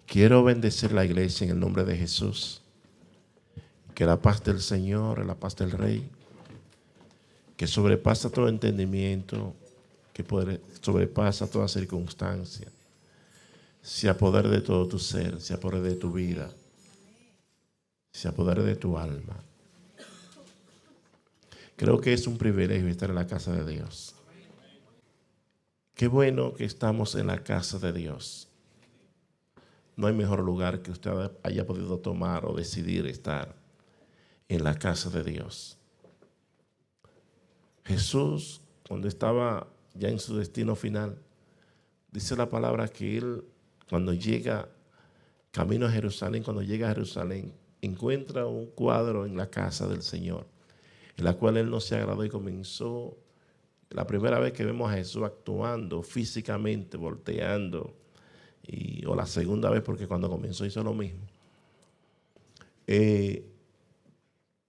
Quiero bendecir la iglesia en el nombre de Jesús. Que la paz del Señor, la paz del Rey, que sobrepasa todo entendimiento, que sobrepasa toda circunstancia, se apodere de todo tu ser, se apodere de tu vida, se apodere de tu alma. Creo que es un privilegio estar en la casa de Dios. Qué bueno que estamos en la casa de Dios. No hay mejor lugar que usted haya podido tomar o decidir estar en la casa de Dios. Jesús, cuando estaba ya en su destino final, dice la palabra que él, cuando llega camino a Jerusalén, cuando llega a Jerusalén, encuentra un cuadro en la casa del Señor, en la cual él no se agradó y comenzó. La primera vez que vemos a Jesús actuando físicamente, volteando, o la segunda vez, porque cuando comenzó hizo lo mismo.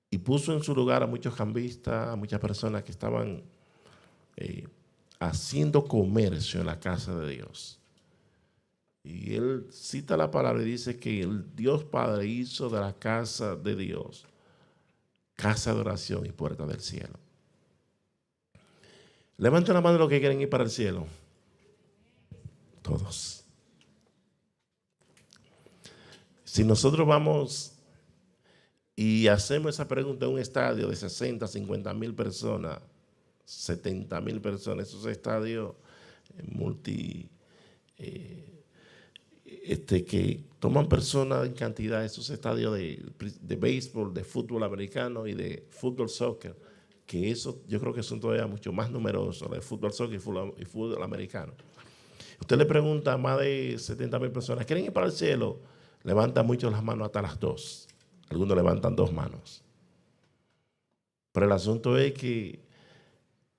Y puso en su lugar a muchos cambistas, a muchas personas que estaban haciendo comercio en la casa de Dios. Y él cita la palabra y dice que el Dios Padre hizo de la casa de Dios casa de oración y puerta del cielo. Levanten la mano los que quieren ir para el cielo. Todos. Si nosotros vamos y hacemos esa pregunta en un estadio de 60, 50 mil personas, 70 mil personas, esos estadios que toman personas en cantidad, esos estadios de béisbol, de fútbol americano y de fútbol soccer, que eso yo creo que son todavía mucho más numerosos, de fútbol soccer y fútbol americano. Usted le pregunta a más de 70 mil personas, ¿quieren ir para el cielo? Levantan muchos las manos hasta las 2. Algunos levantan 2 manos. Pero el asunto es que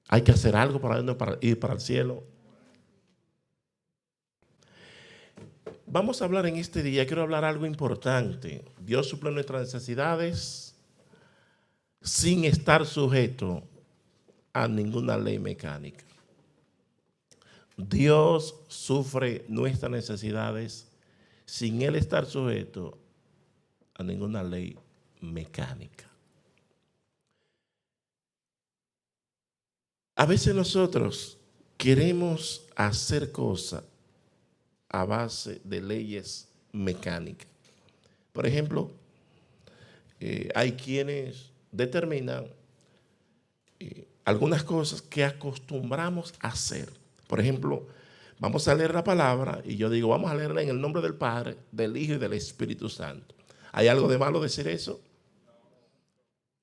hay que hacer algo para ir para el cielo. Vamos a hablar en este día, quiero hablar algo importante. Dios suple nuestras necesidades sin estar sujeto a ninguna ley mecánica. Dios sufre nuestras necesidades sin Él estar sujeto a ninguna ley mecánica. A veces nosotros queremos hacer cosas a base de leyes mecánicas. Por ejemplo, hay quienes determinan algunas cosas que acostumbramos a hacer. Por ejemplo, vamos a leer la palabra y yo digo, vamos a leerla en el nombre del Padre, del Hijo y del Espíritu Santo. ¿Hay algo de malo decir eso?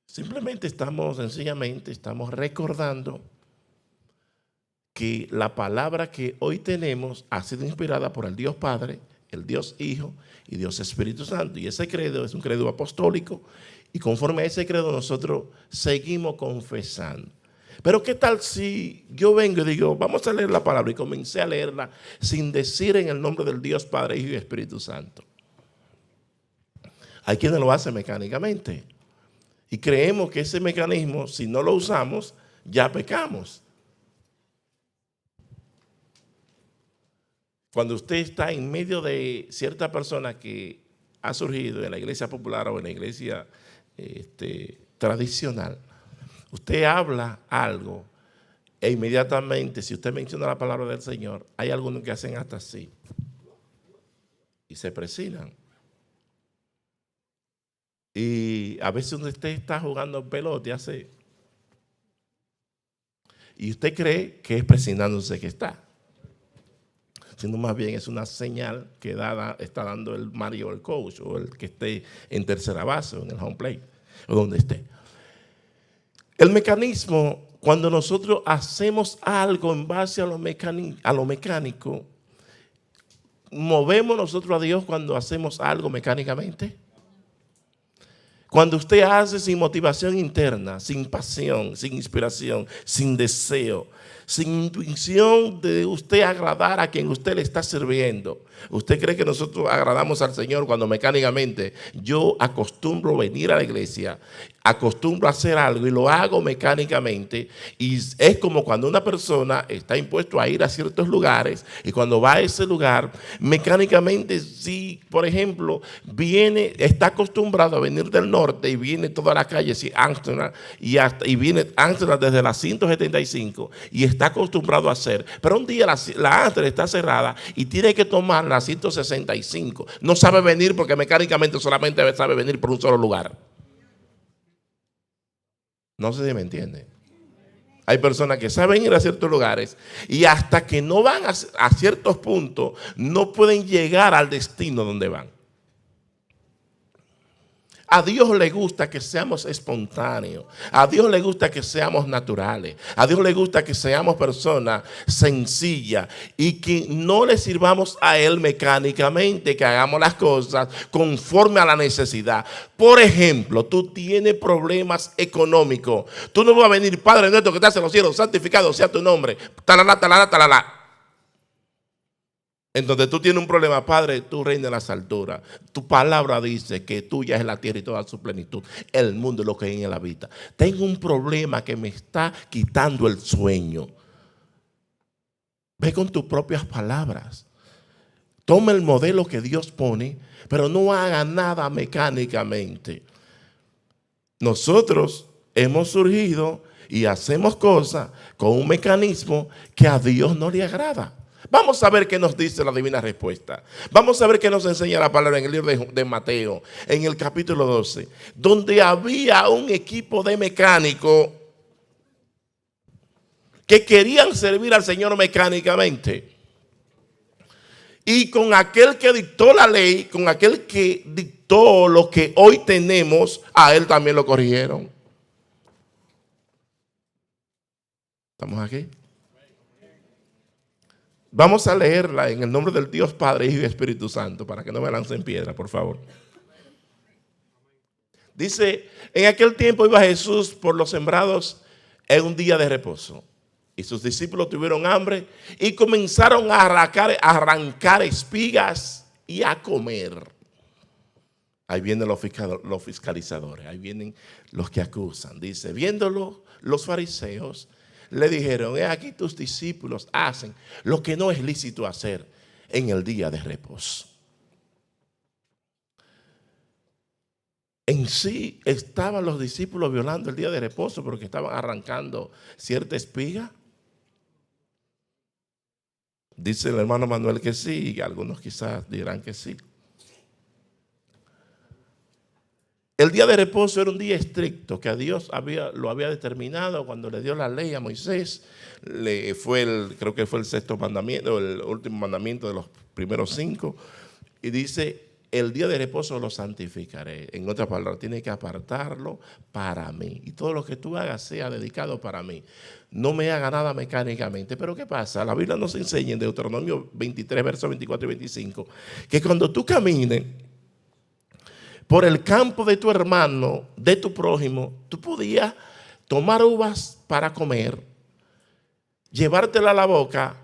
Simplemente sencillamente estamos recordando que la palabra que hoy tenemos ha sido inspirada por el Dios Padre, el Dios Hijo y Dios Espíritu Santo. Y ese credo es un credo apostólico y conforme a ese credo nosotros seguimos confesando. Pero ¿qué tal si yo vengo y digo, vamos a leer la palabra y comencé a leerla sin decir en el nombre del Dios Padre, Hijo y Espíritu Santo? Hay quienes lo hacen mecánicamente y creemos que ese mecanismo, si no lo usamos, ya pecamos. Cuando usted está en medio de cierta persona que ha surgido en la iglesia popular o en la iglesia tradicional, usted habla algo e inmediatamente, si usted menciona la palabra del Señor, hay algunos que hacen hasta así y se presionan. Y a veces usted está jugando pelota y hace, y usted cree que es presionándose que está, sino más bien es una señal que está dando el Mario, el coach, o el que esté en tercera base o en el home plate, o donde esté. El mecanismo, cuando nosotros hacemos algo en base a lo mecánico, ¿movemos nosotros a Dios cuando hacemos algo mecánicamente? Cuando usted hace sin motivación interna, sin pasión, sin inspiración, sin deseo, sin intuición de usted agradar a quien usted le está sirviendo. ¿Usted cree que nosotros agradamos al Señor cuando mecánicamente yo acostumbro venir a la iglesia, acostumbro a hacer algo y lo hago mecánicamente? Y es como cuando una persona está impuesto a ir a ciertos lugares y cuando va a ese lugar, mecánicamente, si por ejemplo está acostumbrado a venir del norte y viene toda la calle, si Amsterdam, y viene Amsterdam desde la 175 y está acostumbrado a hacer, pero un día la Amsterdam está cerrada y tiene que tomar la 165. No sabe venir porque mecánicamente solamente sabe venir por un solo lugar. No sé si me entiende. Hay personas que saben ir a ciertos lugares y hasta que no van a ciertos puntos no pueden llegar al destino donde van. A Dios le gusta que seamos espontáneos. A Dios le gusta que seamos naturales. A Dios le gusta que seamos personas sencillas y que no le sirvamos a Él mecánicamente, que hagamos las cosas conforme a la necesidad. Por ejemplo, tú tienes problemas económicos. Tú no vas a venir, Padre nuestro que estás en los cielos, santificado sea tu nombre. Talala, talala, talala. En donde tú tienes un problema, Padre, tú reinas en las alturas. Tu palabra dice que tuya es la tierra y toda su plenitud, el mundo y lo que en él habita. Tengo un problema que me está quitando el sueño. Ve con tus propias palabras. Toma el modelo que Dios pone, pero no haga nada mecánicamente. Nosotros hemos surgido y hacemos cosas con un mecanismo que a Dios no le agrada. Vamos a ver qué nos dice la divina respuesta. Vamos a ver qué nos enseña la palabra en el libro de Mateo, en el capítulo 12, donde había un equipo de mecánicos que querían servir al Señor mecánicamente. Y con aquel que dictó la ley, con aquel que dictó lo que hoy tenemos, a él también lo corrigieron. ¿Estamos aquí? Vamos a leerla en el nombre del Dios Padre, Hijo y Espíritu Santo, para que no me lancen piedra, por favor. Dice, en aquel tiempo iba Jesús por los sembrados en un día de reposo. Y sus discípulos tuvieron hambre y comenzaron a arrancar espigas y a comer. Ahí vienen los fiscalizadores, ahí vienen los que acusan. Dice, viéndolo los fariseos, le dijeron, aquí tus discípulos hacen lo que no es lícito hacer en el día de reposo. En sí estaban los discípulos violando el día de reposo porque estaban arrancando cierta espiga. Dice el hermano Manuel que sí, y algunos quizás dirán que sí. El día de reposo era un día estricto que a Dios lo había determinado cuando le dio la ley a Moisés. Creo que fue el sexto mandamiento, el último mandamiento de los primeros 5. Y dice, el día de reposo lo santificaré. En otras palabras, tiene que apartarlo para mí. Y todo lo que tú hagas sea dedicado para mí. No me haga nada mecánicamente. Pero ¿qué pasa? La Biblia nos enseña en Deuteronomio 23, versos 24 y 25, que cuando tú camines por el campo de tu hermano, de tu prójimo, tú podías tomar uvas para comer, llevártela a la boca,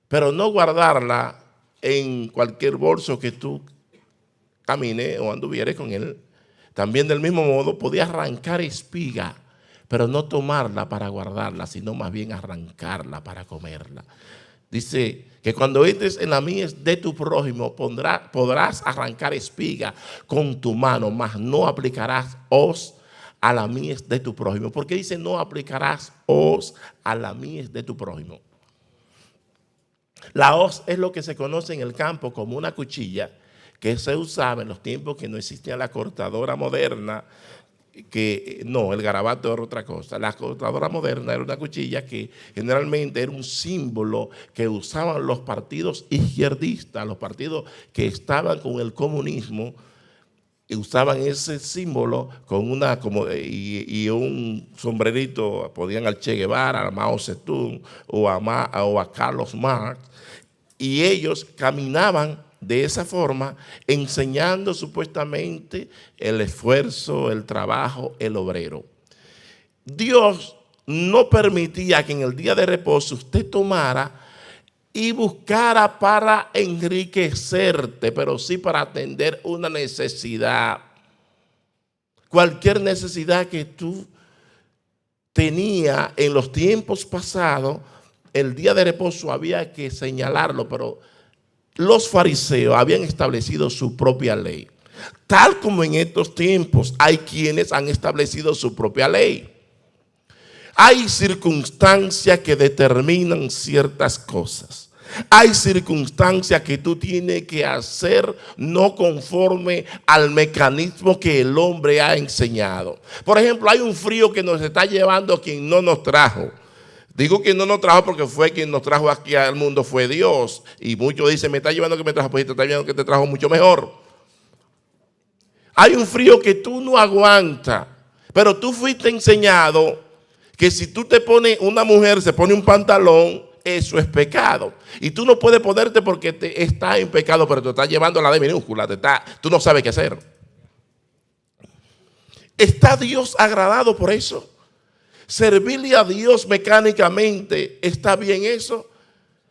pero no guardarla en cualquier bolso que tú camines o anduvieres con él. También del mismo modo podías arrancar espiga, pero no tomarla para guardarla, sino más bien arrancarla para comerla. Dice que cuando entres en la mies de tu prójimo podrás arrancar espiga con tu mano, mas no aplicarás hoz a la mies de tu prójimo. ¿Por qué dice no aplicarás hoz a la mies de tu prójimo? La hoz es lo que se conoce en el campo como una cuchilla que se usaba en los tiempos que no existía la cortadora moderna. El garabato era otra cosa. La cortadora moderna era una cuchilla que generalmente era un símbolo que usaban los partidos izquierdistas, los partidos que estaban con el comunismo, y usaban ese símbolo con y un sombrerito. Podían al Che Guevara, a Mao Zedong o a Carlos Marx, y ellos caminaban de esa forma, enseñando supuestamente el esfuerzo, el trabajo, el obrero. Dios no permitía que en el día de reposo usted tomara y buscara para enriquecerte, pero sí para atender una necesidad. Cualquier necesidad que tú tenías en los tiempos pasados, el día de reposo había que señalarlo, pero los fariseos habían establecido su propia ley. Tal como en estos tiempos hay quienes han establecido su propia ley. Hay circunstancias que determinan ciertas cosas. Hay circunstancias que tú tienes que hacer no conforme al mecanismo que el hombre ha enseñado. Por ejemplo, hay un frío que nos está llevando quien no nos trajo. Digo quien no nos trajo porque fue quien nos trajo aquí al mundo, fue Dios. Y muchos dicen, me está llevando que me trajo, pues te está llevando que te trajo mucho mejor. Hay un frío que tú no aguantas, pero tú fuiste enseñado que si tú te pones, una mujer se pone un pantalón, eso es pecado. Y tú no puedes ponerte porque te está en pecado, pero te está llevando a la D minúscula, tú no sabes qué hacer. ¿Está Dios agradado por eso? Servirle a Dios mecánicamente, ¿está bien eso?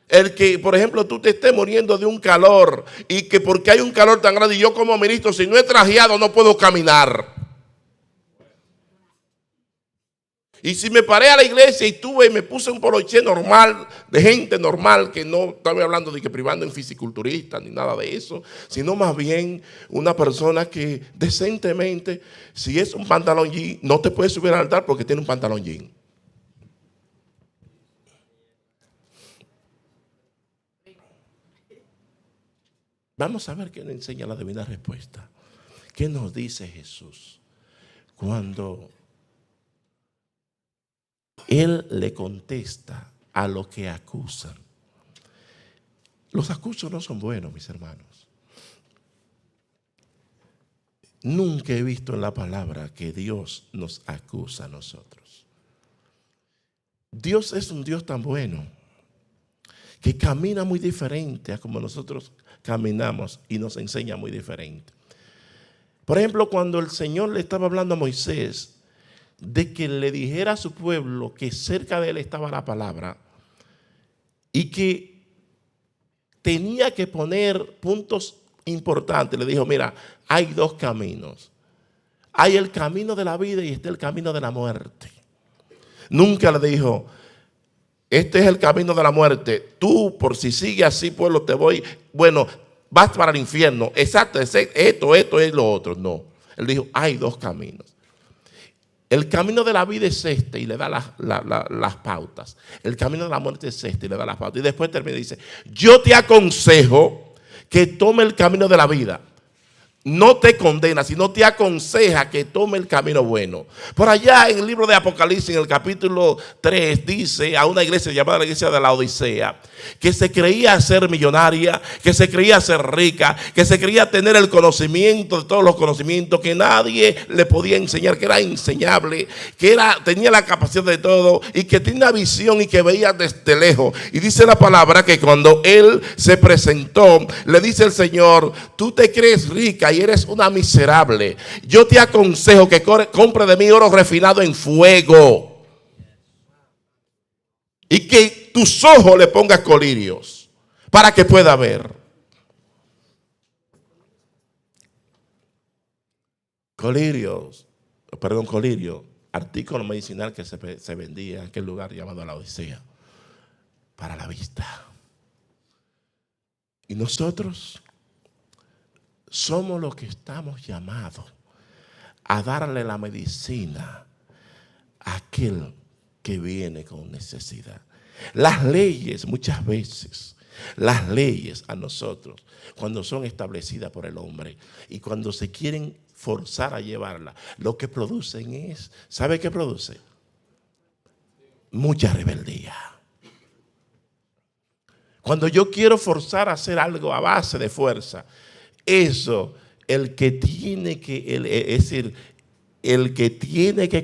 El que, por ejemplo, tú te estés muriendo de un calor y que porque hay un calor tan grande y yo como ministro, si no he trajeado no puedo caminar. Y si me paré a la iglesia y tuve y me puse un poloché normal, de gente normal, que no estaba hablando de que privando en fisiculturista ni nada de eso, sino más bien una persona que decentemente, si es un pantalón jean, no te puedes subir al altar porque tiene un pantalón jean. Vamos a ver qué nos enseña la divina respuesta. ¿Qué nos dice Jesús cuando Él le contesta a lo que acusan? Los acusos no son buenos, mis hermanos. Nunca he visto en la palabra que Dios nos acusa a nosotros. Dios es un Dios tan bueno que camina muy diferente a como nosotros caminamos y nos enseña muy diferente. Por ejemplo, cuando el Señor le estaba hablando a Moisés de que le dijera a su pueblo que cerca de él estaba la palabra y que tenía que poner puntos importantes, le dijo, mira, hay dos caminos. Hay el camino de la vida y está el camino de la muerte. Nunca le dijo, este es el camino de la muerte. Tú, por si sigues así, pueblo, te voy, bueno, vas para el infierno. Exacto, esto es lo otro. No. Él dijo, hay dos caminos. El camino de la vida es este y le da las pautas. El camino de la muerte es este y le da las pautas. Y después termina y dice, yo te aconsejo que tome el camino de la vida. No te condena, sino te aconseja que tome el camino bueno. Por allá en el libro de Apocalipsis, en el capítulo 3, dice a una iglesia llamada la iglesia de la Odisea, que se creía ser millonaria, que se creía ser rica, que se creía tener el conocimiento de todos los conocimientos, que nadie le podía enseñar, que era enseñable, que tenía la capacidad de todo y que tenía visión y que veía desde lejos. Y dice la palabra que cuando él se presentó, le dice el Señor, tú te crees rica y eres una miserable. Yo te aconsejo que compre de mí oro refinado en fuego y que tus ojos le pongas colirios para que pueda ver. Colirio, artículo medicinal que se vendía en aquel lugar llamado la Odisea para la vista. Y nosotros somos los que estamos llamados a darle la medicina a aquel que viene con necesidad. Las leyes, muchas veces, las leyes a nosotros, cuando son establecidas por el hombre y cuando se quieren forzar a llevarla, lo que producen es, ¿sabe qué produce? Mucha rebeldía. Cuando yo quiero forzar a hacer algo a base de fuerza, eso, el que tiene que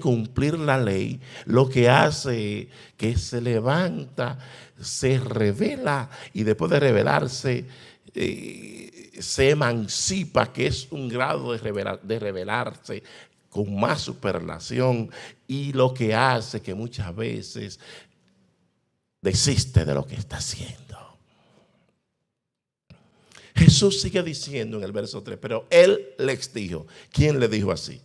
cumplir la ley, lo que hace es que se levanta, se revela y después de rebelarse, se emancipa, que es un grado de revelarse con más superlación, y lo que hace que muchas veces desiste de lo que está haciendo. Jesús sigue diciendo en el verso 3, pero él les dijo. ¿Quién le dijo así?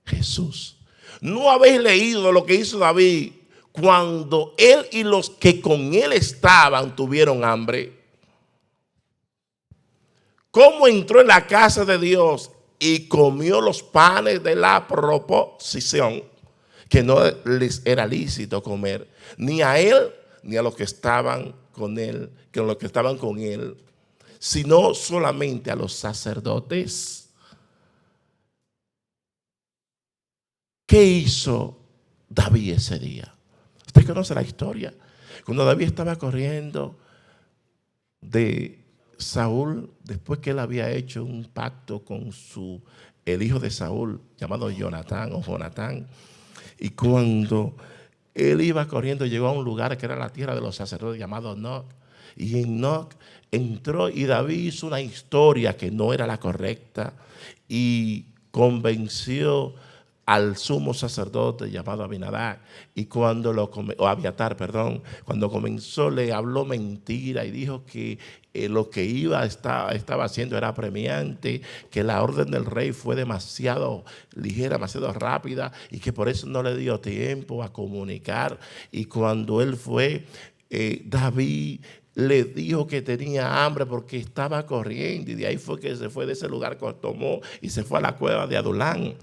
Jesús. ¿No habéis leído lo que hizo David cuando él y los que con él estaban tuvieron hambre? ¿Cómo entró en la casa de Dios y comió los panes de la proposición, que no les era lícito comer, ni a él ni a los que estaban con él, sino solamente a los sacerdotes? ¿Qué hizo David ese día? Usted conoce la historia. Cuando David estaba corriendo de Saúl, después que él había hecho un pacto con el hijo de Saúl, llamado Jonatán, y cuando él iba corriendo, llegó a un lugar que era la tierra de los sacerdotes, llamado Noc, y en Noc entró, y David hizo una historia que no era la correcta, y convenció al sumo sacerdote llamado Abiatar, y cuando cuando comenzó le habló mentira y dijo que lo que estaba haciendo era apremiante, que la orden del rey fue demasiado ligera, demasiado rápida, y que por eso no le dio tiempo a comunicar. Y cuando él fue, David le dijo que tenía hambre porque estaba corriendo, y de ahí fue que se fue de ese lugar, tomó y se fue a la cueva de Adulán.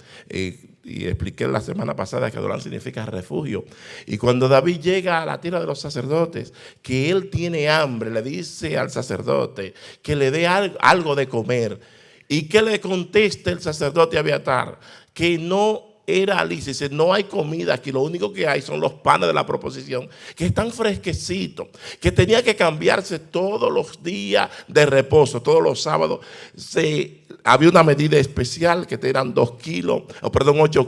Y expliqué la semana pasada que Adulán significa refugio. Y cuando David llega a la tierra de los sacerdotes, que él tiene hambre, le dice al sacerdote que le dé algo de comer. ¿Y qué le contesta el sacerdote Abiatar? Que no era lícito. Dice, no hay comida aquí, lo único que hay son los panes de la proposición, que están fresquecitos, que tenía que cambiarse todos los días de reposo, todos los sábados. Había una medida especial que eran 8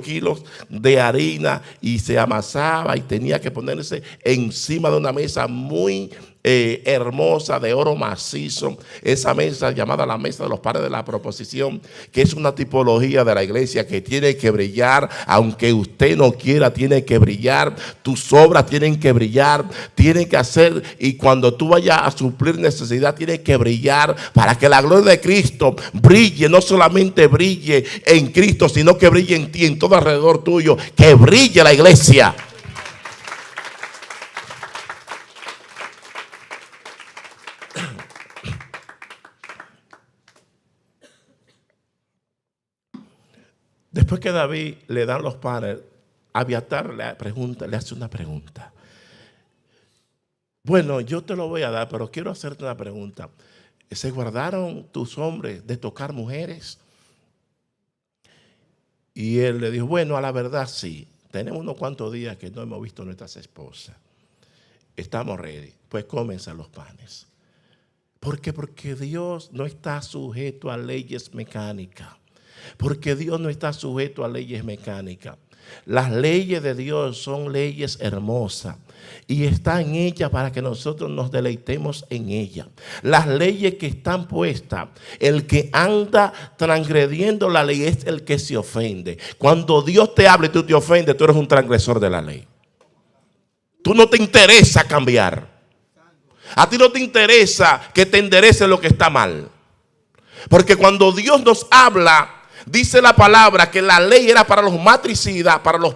kilos de harina, y se amasaba y tenía que ponerse encima de una mesa muy hermosa de oro macizo. Esa mesa llamada la mesa de los panes de la proposición, que es una tipología de la iglesia que tiene que brillar, aunque usted no quiera, tiene que brillar. Tus obras tienen que brillar, tienen que hacer, y cuando tú vayas a suplir necesidad, tiene que brillar para que la gloria de Cristo brille. No solamente brille en Cristo, sino que brille en ti, en todo alrededor tuyo, que brille la iglesia. Después que David le dan los panes, Abiatar le hace una pregunta. Bueno, yo te lo voy a dar, pero quiero hacerte una pregunta. ¿Se guardaron tus hombres de tocar mujeres? Y él le dijo, bueno, a la verdad sí. Tenemos unos cuantos días que no hemos visto a nuestras esposas. Estamos ready. Pues cómense los panes. ¿Por qué? Porque Dios no está sujeto a leyes mecánicas. Porque Dios no está sujeto a leyes mecánicas. Las leyes de Dios son leyes hermosas, y están en ellas para que nosotros nos deleitemos en ellas. Las leyes que están puestas, el que anda transgrediendo la ley es el que se ofende. Cuando Dios te habla y tú te ofendes, tú eres un transgresor de la ley. Tú no te interesa cambiar. A ti no te interesa que te enderece lo que está mal. Porque cuando Dios nos habla, dice la palabra que la ley era para los matricidas, para los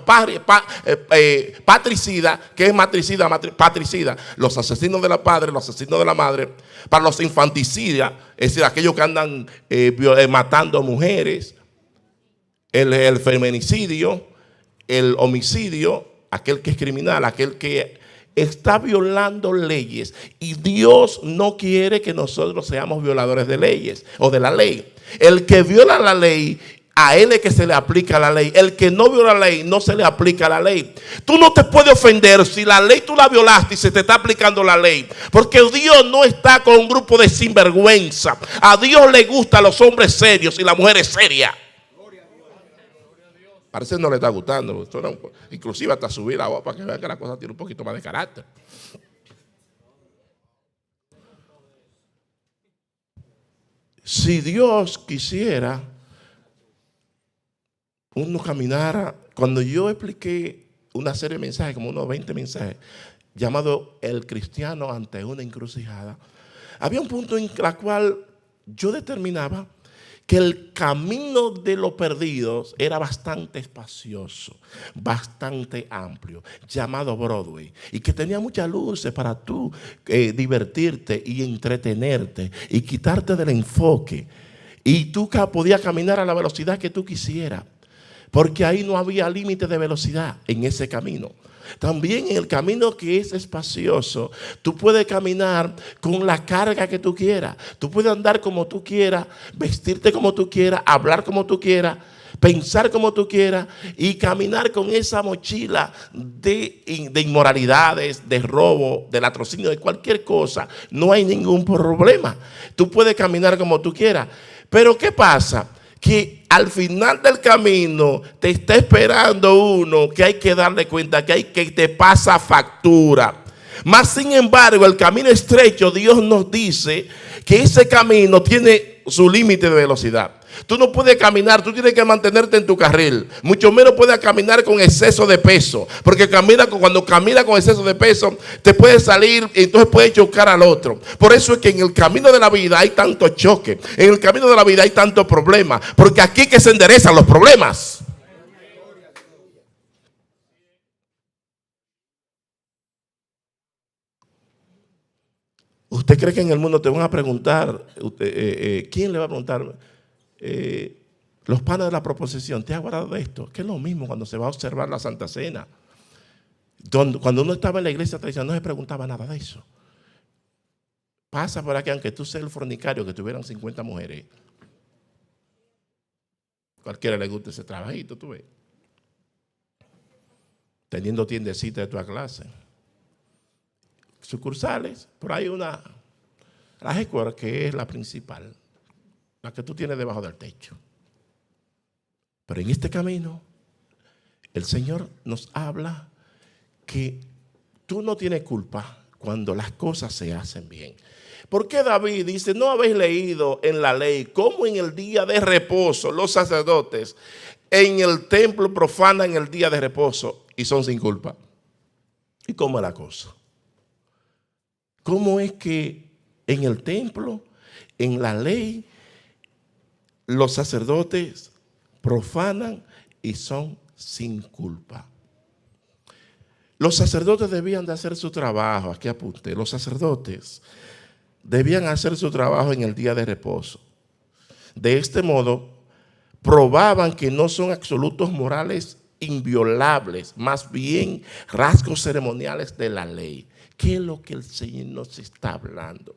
patricidas, que es patricida, los asesinos de la padre, los asesinos de la madre, para los infanticidas, es decir, aquellos que andan matando mujeres, el feminicidio, el homicidio, aquel que es criminal, aquel que está violando leyes, y Dios no quiere que nosotros seamos violadores de leyes o de la ley. El que viola la ley, a él es que se le aplica la ley. El que no viola la ley, no se le aplica la ley. Tú no te puedes ofender si la ley tú la violaste y se te está aplicando la ley, porque Dios no está con un grupo de sinvergüenza. A Dios le gustan los hombres serios y las mujeres serias. Parece que no le está gustando. Inclusive hasta subir la voz para que vean que la cosa tiene un poquito más de carácter. Si Dios quisiera, uno caminara. Cuando yo expliqué una serie de mensajes, como unos 20 mensajes, llamado El cristiano ante una encrucijada, había un punto en el cual yo determinaba que el camino de los perdidos era bastante espacioso, bastante amplio, llamado Broadway, y que tenía muchas luces para tú divertirte y entretenerte y quitarte del enfoque. Y tú podías caminar a la velocidad que tú quisieras, porque ahí no había límite de velocidad en ese camino. También en el camino que es espacioso, tú puedes caminar con la carga que tú quieras. Tú puedes andar como tú quieras, vestirte como tú quieras, hablar como tú quieras, pensar como tú quieras y caminar con esa mochila de inmoralidades, de robo, de latrocinio, de cualquier cosa. No hay ningún problema. Tú puedes caminar como tú quieras. Pero ¿qué pasa? Que al final del camino te está esperando uno que hay que darle cuenta, que te pasa factura. Más sin embargo, el camino estrecho, Dios nos dice que ese camino tiene su límite de velocidad. Tú no puedes caminar, tú tienes que mantenerte en tu carril. Mucho menos puedes caminar con exceso de peso. Porque cuando caminas con exceso de peso, te puede salir y entonces puedes chocar al otro. Por eso es que en el camino de la vida hay tanto choque. En el camino de la vida hay tanto problema. Porque aquí que se enderezan los problemas. ¿Usted cree que en el mundo te van a preguntar, quién le va a preguntar? Los panes de la proposición, ¿te has guardado de esto? Que es lo mismo cuando se va a observar la Santa Cena. Cuando uno estaba en la iglesia tradicional no se preguntaba nada de eso. Pasa por aquí, aunque tú seas el fornicario, que tuvieran 50 mujeres. Cualquiera le gusta ese trabajito, tú ves. Teniendo tiendecita de toda clase. Sucursales, por ahí la headquarters, que es la principal, la que tú tienes debajo del techo. Pero en este camino, el Señor nos habla que tú no tienes culpa cuando las cosas se hacen bien. ¿Por qué David dice, no habéis leído en la ley cómo en el día de reposo los sacerdotes en el templo profanan el día de reposo y son sin culpa? ¿Y cómo es la cosa? ¿Cómo es que en el templo, en la ley, los sacerdotes profanan y son sin culpa? Los sacerdotes debían de hacer su trabajo, aquí apunté, los sacerdotes debían hacer su trabajo en el día de reposo. De este modo, probaban que no son absolutos morales inviolables, más bien rasgos ceremoniales de la ley. ¿Qué es lo que el Señor nos está hablando?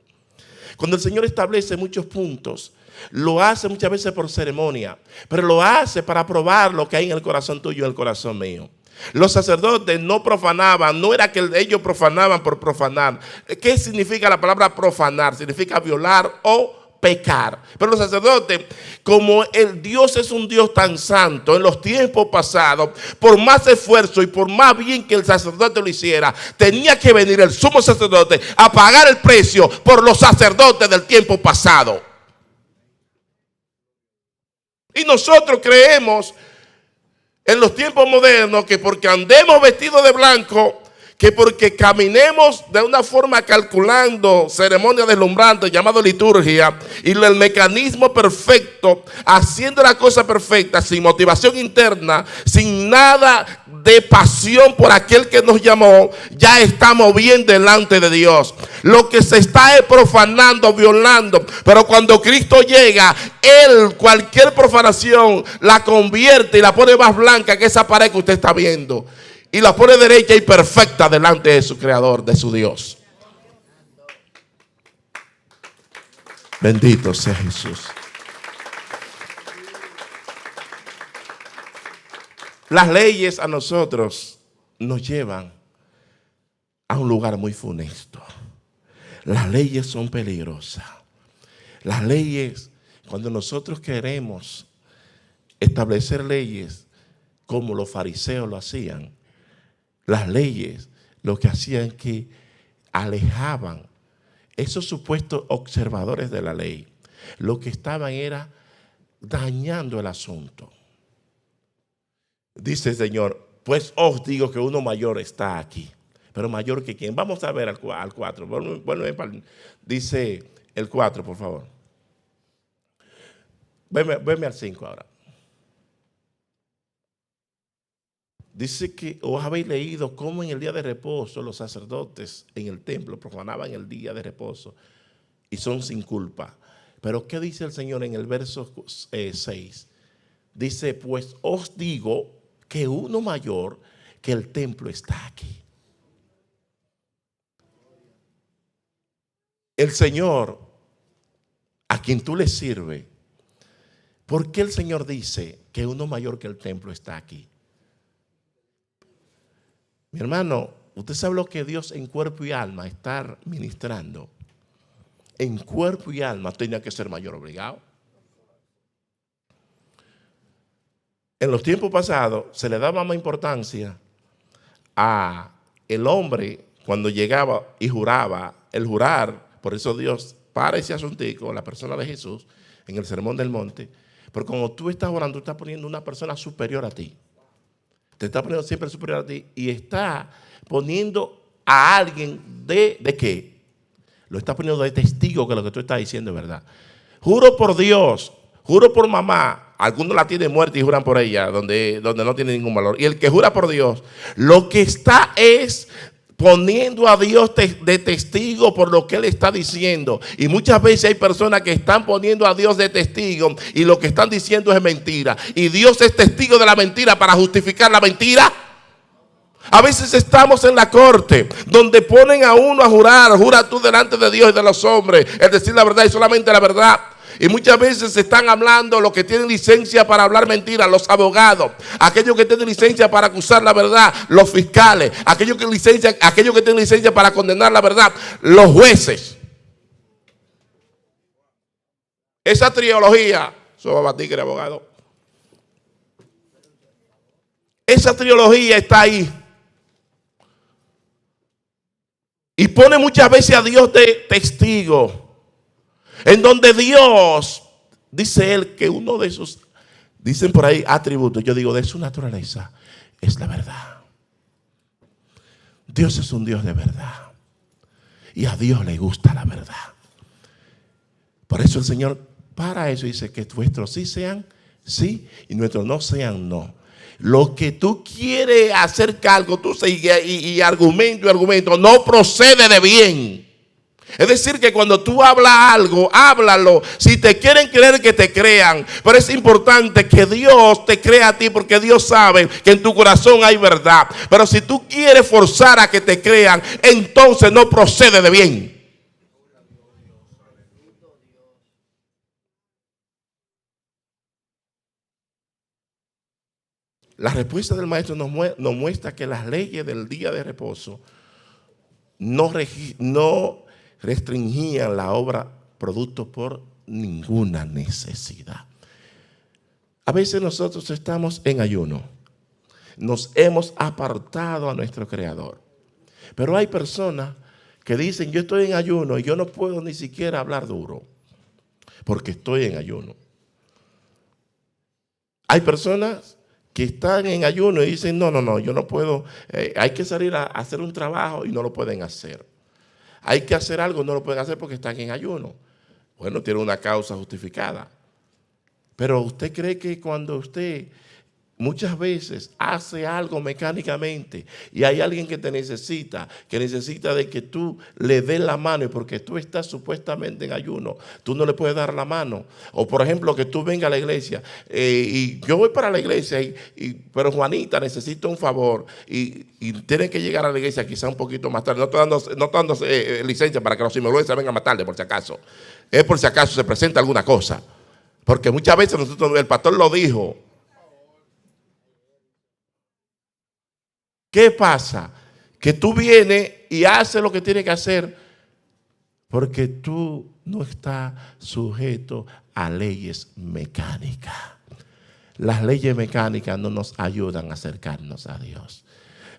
Cuando el Señor establece muchos puntos, lo hace muchas veces por ceremonia, pero lo hace para probar lo que hay en el corazón tuyo y en el corazón mío. Los sacerdotes no profanaban, no era que ellos profanaban por profanar. ¿Qué significa la palabra profanar? Significa violar o pecar. Pero los sacerdotes, como el Dios es un Dios tan santo, en los tiempos pasados, por más esfuerzo y por más bien que el sacerdote lo hiciera, tenía que venir el sumo sacerdote a pagar el precio por los sacerdotes del tiempo pasado. Y nosotros creemos en los tiempos modernos que porque andemos vestidos de blanco, que porque caminemos de una forma calculando ceremonia deslumbrante llamado liturgia y el mecanismo perfecto, haciendo la cosa perfecta, sin motivación interna, sin nada de pasión por aquel que nos llamó, ya estamos bien delante de Dios. Lo que se está es profanando, violando, pero cuando Cristo llega, Él cualquier profanación la convierte y la pone más blanca que esa pared que usted está viendo. Y la pone derecha y perfecta delante de su Creador, de su Dios. Bendito sea Jesús. Las leyes a nosotros nos llevan a un lugar muy funesto. Las leyes son peligrosas. Las leyes, cuando nosotros queremos establecer leyes como los fariseos lo hacían, las leyes lo que hacían que alejaban esos supuestos observadores de la ley, Lo que estaban era dañando el asunto. Dice el Señor, pues os digo que uno mayor está aquí. Pero mayor que quién. Vamos a ver al 4. Dice el 4, por favor. Veme al 5 ahora. Dice que os habéis leído cómo en el día de reposo los sacerdotes en el templo profanaban el día de reposo y son sin culpa. Pero ¿qué dice el Señor en el verso 6? Dice, pues os digo que uno mayor que el templo está aquí. El Señor, a quien tú le sirves, ¿por qué el Señor dice que uno mayor que el templo está aquí? Mi hermano, usted sabe lo que Dios en cuerpo y alma está ministrando. En cuerpo y alma tenía que ser mayor obligado. En los tiempos pasados se le daba más importancia a el hombre cuando llegaba y juraba. El jurar, por eso Dios para ese asuntico, la persona de Jesús, en el Sermón del Monte. Porque cuando tú estás orando, tú estás poniendo una persona superior a ti. Te está poniendo siempre superior a ti y está poniendo a alguien ¿de qué? Lo está poniendo de testigo que lo que tú estás diciendo es verdad. Juro por Dios, juro por mamá. Algunos la tienen muerta y juran por ella, donde no tiene ningún valor. Y el que jura por Dios, lo que está es poniendo a Dios de testigo por lo que Él está diciendo. Y muchas veces hay personas que están poniendo a Dios de testigo y lo que están diciendo es mentira. Y Dios es testigo de la mentira para justificar la mentira. A veces estamos en la corte donde ponen a uno a jurar. Jura tú delante de Dios y de los hombres, es decir la verdad y solamente la verdad. Y muchas veces se están hablando los que tienen licencia para hablar mentiras, los abogados, aquellos que tienen licencia para acusar la verdad, los fiscales, aquellos que tienen licencia para condenar la verdad, los jueces. Esa trilogía, eso va a batir, abogado. Esa trilogía está ahí. Y pone muchas veces a Dios de testigo. En donde Dios, dice él que uno de sus, dicen por ahí atributos, yo digo de su naturaleza, es la verdad. Dios es un Dios de verdad. Y a Dios le gusta la verdad. Por eso el Señor para eso dice que nuestros sí sean sí y nuestros no sean no. Lo que tú quieres hacer cargo, tú y argumento, no procede de bien. Es decir, que cuando tú hablas algo, háblalo. Si te quieren creer, que te crean. Pero es importante que Dios te crea a ti, porque Dios sabe que en tu corazón hay verdad. Pero si tú quieres forzar a que te crean, entonces no procede de bien. La respuesta del maestro nos muestra que las leyes del día de reposo no restringían la obra producto por ninguna necesidad. A veces nosotros estamos en ayuno. Nos hemos apartado a nuestro Creador. Pero hay personas que dicen, yo estoy en ayuno y yo no puedo ni siquiera hablar duro porque estoy en ayuno. Hay personas que están en ayuno y dicen, no, yo no puedo, hay que salir a hacer un trabajo y no lo pueden hacer. Hay que hacer algo, no lo pueden hacer porque están en ayuno. Bueno, tiene una causa justificada. Pero usted cree que cuando usted muchas veces hace algo mecánicamente y hay alguien que te necesita, de que tú le des la mano y porque tú estás supuestamente en ayuno, tú no le puedes dar la mano. O por ejemplo, que tú vengas a la iglesia y yo voy para la iglesia, pero Juanita necesita un favor y tiene que llegar a la iglesia quizá un poquito más tarde. No estoy dando licencia para que los sinvergüenzas vengan más tarde, por si acaso. Es por si acaso se presenta alguna cosa. Porque muchas veces el pastor lo dijo. ¿Qué pasa? Que tú vienes y haces lo que tienes que hacer porque tú no estás sujeto a leyes mecánicas. Las leyes mecánicas no nos ayudan a acercarnos a Dios.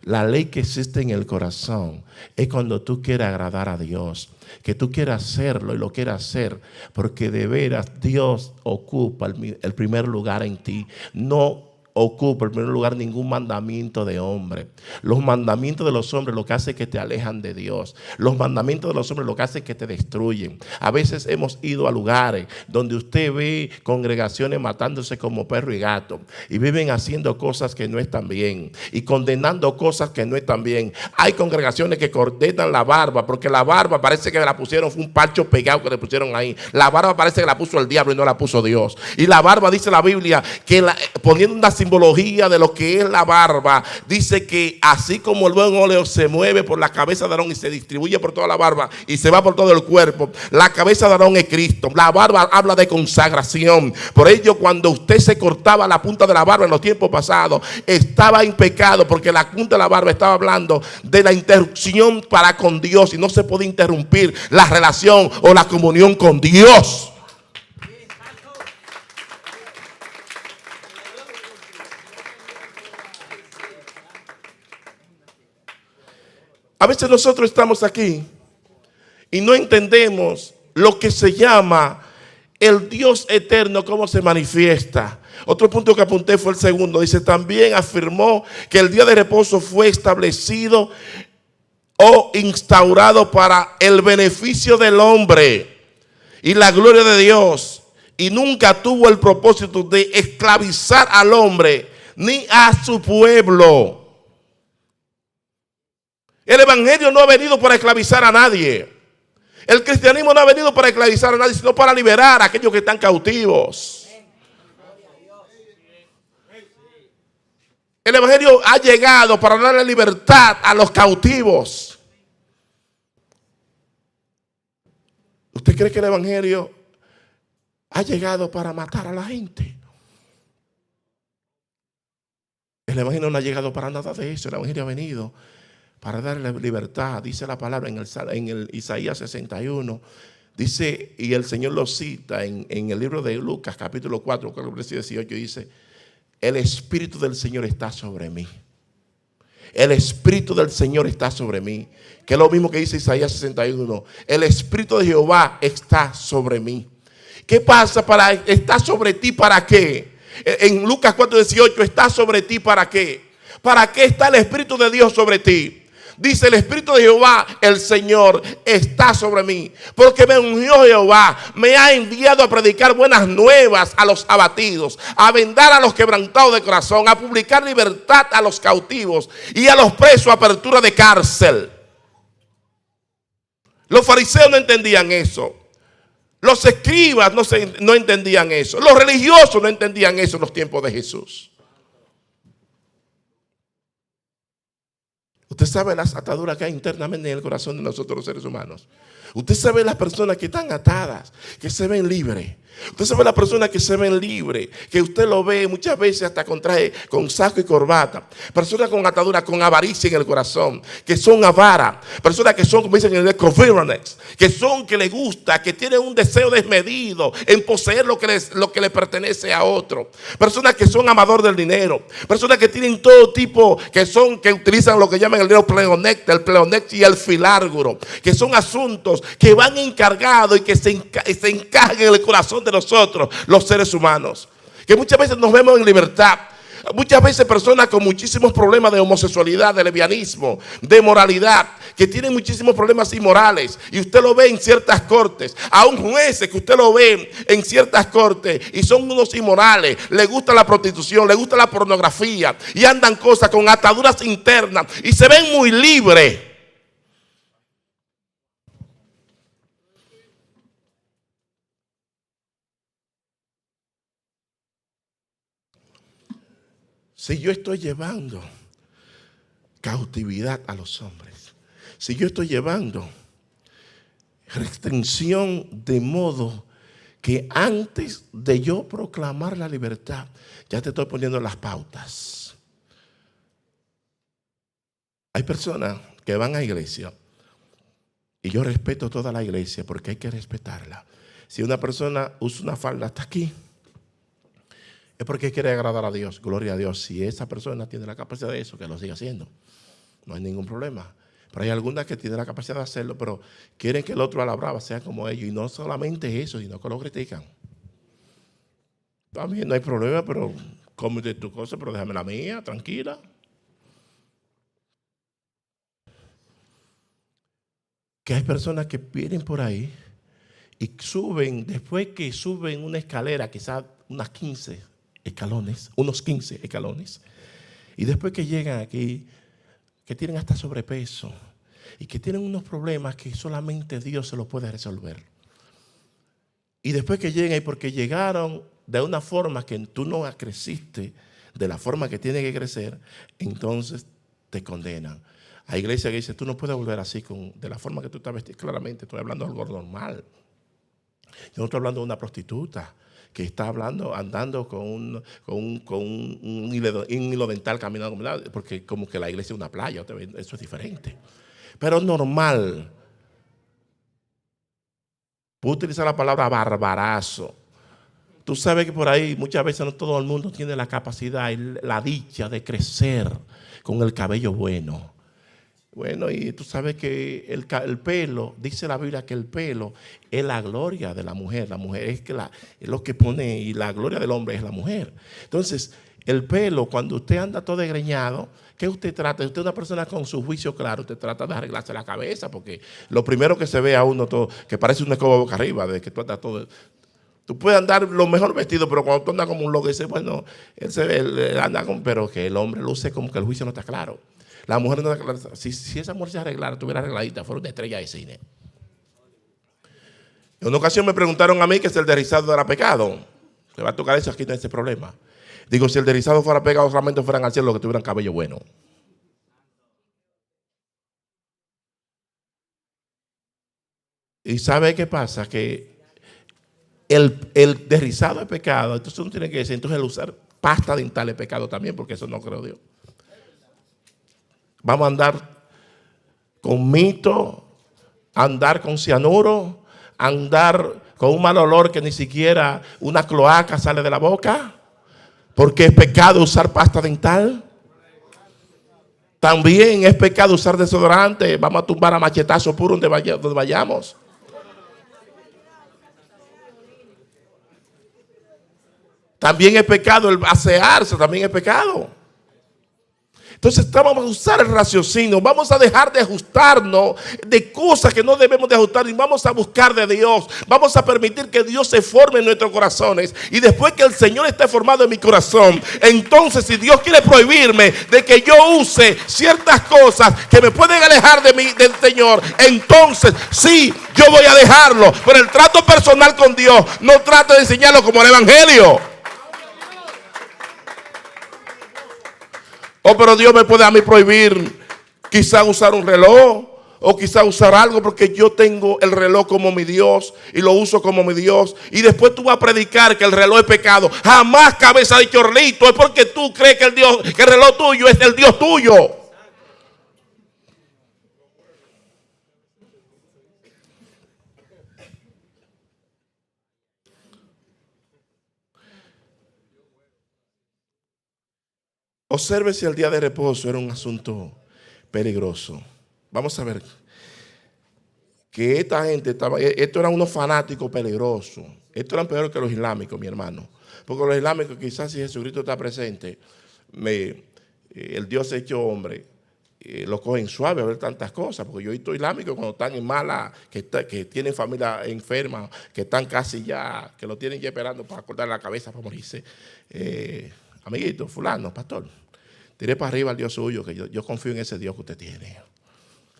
La ley que existe en el corazón es cuando tú quieres agradar a Dios, que tú quieras hacerlo y lo quieras hacer, porque de veras Dios ocupa el primer lugar en ti. No ocupa en primer lugar ningún mandamiento de hombre. Los mandamientos de los hombres lo que hace es que te alejan de Dios. Los mandamientos de los hombres lo que hace es que te destruyen. A veces hemos ido a lugares donde usted ve congregaciones matándose como perro y gato y viven haciendo cosas que no están bien y condenando cosas que no están bien. Hay congregaciones que condenan la barba porque la barba parece que la pusieron, fue un parcho pegado que le pusieron ahí. La barba parece que la puso el diablo y no la puso Dios. Y la barba, dice la Biblia, que poniendo una simbología de lo que es la barba, dice que así como el buen óleo se mueve por la cabeza de Aarón y se distribuye por toda la barba y se va por todo el cuerpo, la cabeza de Aarón es Cristo. La barba habla de consagración. Por ello, cuando usted se cortaba la punta de la barba en los tiempos pasados, estaba en pecado, porque la punta de la barba estaba hablando de la interrupción para con Dios, y no se puede interrumpir la relación o la comunión con Dios. A veces nosotros estamos aquí y no entendemos lo que se llama el Dios eterno, cómo se manifiesta. Otro punto que apunté fue el segundo. Dice, también afirmó que el día de reposo fue establecido o instaurado para el beneficio del hombre y la gloria de Dios. Y nunca tuvo el propósito de esclavizar al hombre ni a su pueblo. El evangelio no ha venido para esclavizar a nadie. El cristianismo no ha venido para esclavizar a nadie, sino para liberar a aquellos que están cautivos. El evangelio ha llegado para darle libertad a los cautivos. ¿Usted cree que el evangelio ha llegado para matar a la gente? El evangelio no ha llegado para nada de eso. El evangelio ha venido para darle libertad. Dice la palabra en el Isaías 61. Dice, y el Señor lo cita en el libro de Lucas, capítulo 4, versículo 18, dice, el Espíritu del Señor está sobre mí. El Espíritu del Señor está sobre mí. Que es lo mismo que dice Isaías 61. El Espíritu de Jehová está sobre mí. ¿Qué pasa? ¿Está sobre ti para qué? En Lucas 4:18, está sobre ti para qué. ¿Para qué está el Espíritu de Dios sobre ti? Dice, el Espíritu de Jehová, el Señor, está sobre mí, porque me ungió Jehová, me ha enviado a predicar buenas nuevas a los abatidos, a vendar a los quebrantados de corazón, a publicar libertad a los cautivos y a los presos apertura de cárcel. Los fariseos no entendían eso. Los escribas no entendían eso. Los religiosos no entendían eso en los tiempos de Jesús. Usted sabe las ataduras que hay internamente en el corazón de nosotros los seres humanos. Usted sabe las personas que están atadas, que se ven libres. Usted sabe las personas que se ven libres, que usted lo ve muchas veces hasta con traje, con saco y corbata. Personas con ataduras, con avaricia en el corazón, que son avaras. Personas que son, como dicen en el covetousness, que les gusta, que tienen un deseo desmedido en poseer lo que le pertenece a otro. Personas que son amador del dinero. Personas que tienen todo tipo, que utilizan lo que llaman el pleonecta y el filárguro, que son asuntos que van encargados y que se encargan en el corazón de nosotros, los seres humanos, que muchas veces nos vemos en libertad. Muchas veces personas con muchísimos problemas de homosexualidad, de lesbianismo, de moralidad, que tienen muchísimos problemas inmorales, y usted lo ve en ciertas cortes, aún jueces que usted lo ve en ciertas cortes y son unos inmorales, le gusta la prostitución, le gusta la pornografía y andan cosas con ataduras internas y se ven muy libres. Si yo estoy llevando cautividad a los hombres, si yo estoy llevando restricción de modo que antes de yo proclamar la libertad, ya te estoy poniendo las pautas. Hay personas que van a iglesia y yo respeto toda la iglesia porque hay que respetarla. Si una persona usa una falda hasta aquí, es porque quiere agradar a Dios, gloria a Dios. Si esa persona tiene la capacidad de eso, que lo siga haciendo. No hay ningún problema. Pero hay algunas que tienen la capacidad de hacerlo, pero quieren que el otro a la brava sea como ellos. Y no solamente eso, sino que lo critican. También no hay problema, pero cómete tu cosa, pero déjame la mía, tranquila. Que hay personas que vienen por ahí y suben, después que suben una escalera, quizás unos 15 escalones, y después que llegan aquí, que tienen hasta sobrepeso y que tienen unos problemas que solamente Dios se los puede resolver. Y después que llegan, y porque llegaron de una forma que tú no creciste, de la forma que tiene que crecer, entonces te condenan. Hay iglesias que dicen, tú no puedes volver así de la forma que tú estás vestido. Claramente estoy hablando de algo normal. Yo no estoy hablando de una prostituta que está andando con un hilo dental caminando, porque como que la iglesia es una playa, eso es diferente. Pero normal. Puedo utilizar la palabra barbarazo. Tú sabes que por ahí muchas veces no todo el mundo tiene la capacidad y la dicha de crecer con el cabello bueno. Bueno, y tú sabes que el pelo, dice la Biblia que el pelo es la gloria de la mujer. La mujer es lo que pone, y la gloria del hombre es la mujer. Entonces, el pelo, cuando usted anda todo desgreñado, ¿qué usted trata? Usted es una persona con su juicio claro, usted trata de arreglarse la cabeza, porque lo primero que se ve a uno todo, que parece una escoba boca arriba, de que tú andas todo. Tú puedes andar lo mejor vestido, pero cuando tú andas como un loco, dice, bueno, él anda con, pero que el hombre luce como que el juicio no está claro. La mujer no está clara. Si esa mujer se arreglara, estuviera arregladita, fuera una estrella de cine. En una ocasión me preguntaron a mí que si el deslizado era pecado. Se va a tocar eso aquí, no hay ese problema. Digo, si el deslizado fuera pecado, solamente fueran al cielo los que tuvieran cabello bueno. ¿Y sabe qué pasa? Que el deslizado es pecado, entonces uno tiene que decir, entonces el usar pasta dental es pecado también, porque eso no creo Dios. Vamos a andar con mito, andar con cianuro, andar con un mal olor que ni siquiera una cloaca sale de la boca, porque es pecado usar pasta dental. También es pecado usar desodorante. Vamos a tumbar a machetazo puro donde vayamos. También es pecado el asearse, también es pecado. Entonces vamos a usar el raciocinio, vamos a dejar de ajustarnos de cosas que no debemos de ajustar y vamos a buscar de Dios. Vamos a permitir que Dios se forme en nuestros corazones, y después que el Señor esté formado en mi corazón, entonces si Dios quiere prohibirme de que yo use ciertas cosas que me pueden alejar de mí, del Señor, entonces sí, yo voy a dejarlo. Pero el trato personal con Dios no trato de enseñarlo como el evangelio. Oh, pero Dios me puede a mí prohibir quizá usar un reloj o quizá usar algo, porque yo tengo el reloj como mi Dios y lo uso como mi Dios. Y después tú vas a predicar que el reloj es pecado. Jamás, cabeza de chorlito, es porque tú crees que el reloj tuyo es el Dios tuyo. Observe si el día de reposo era un asunto peligroso. Vamos a ver que esta gente estos eran unos fanáticos peligrosos. Estos eran peores que los islámicos, mi hermano. Porque los islámicos, quizás si Jesucristo está presente, el Dios hecho hombre, lo cogen suave a ver tantas cosas. Porque yo he visto islámicos cuando están en mala, que tienen familia enferma, que están casi ya, que lo tienen ya esperando para cortar la cabeza para morirse. Amiguito, fulano, pastor, tiré para arriba al Dios suyo, que yo confío en ese Dios que usted tiene.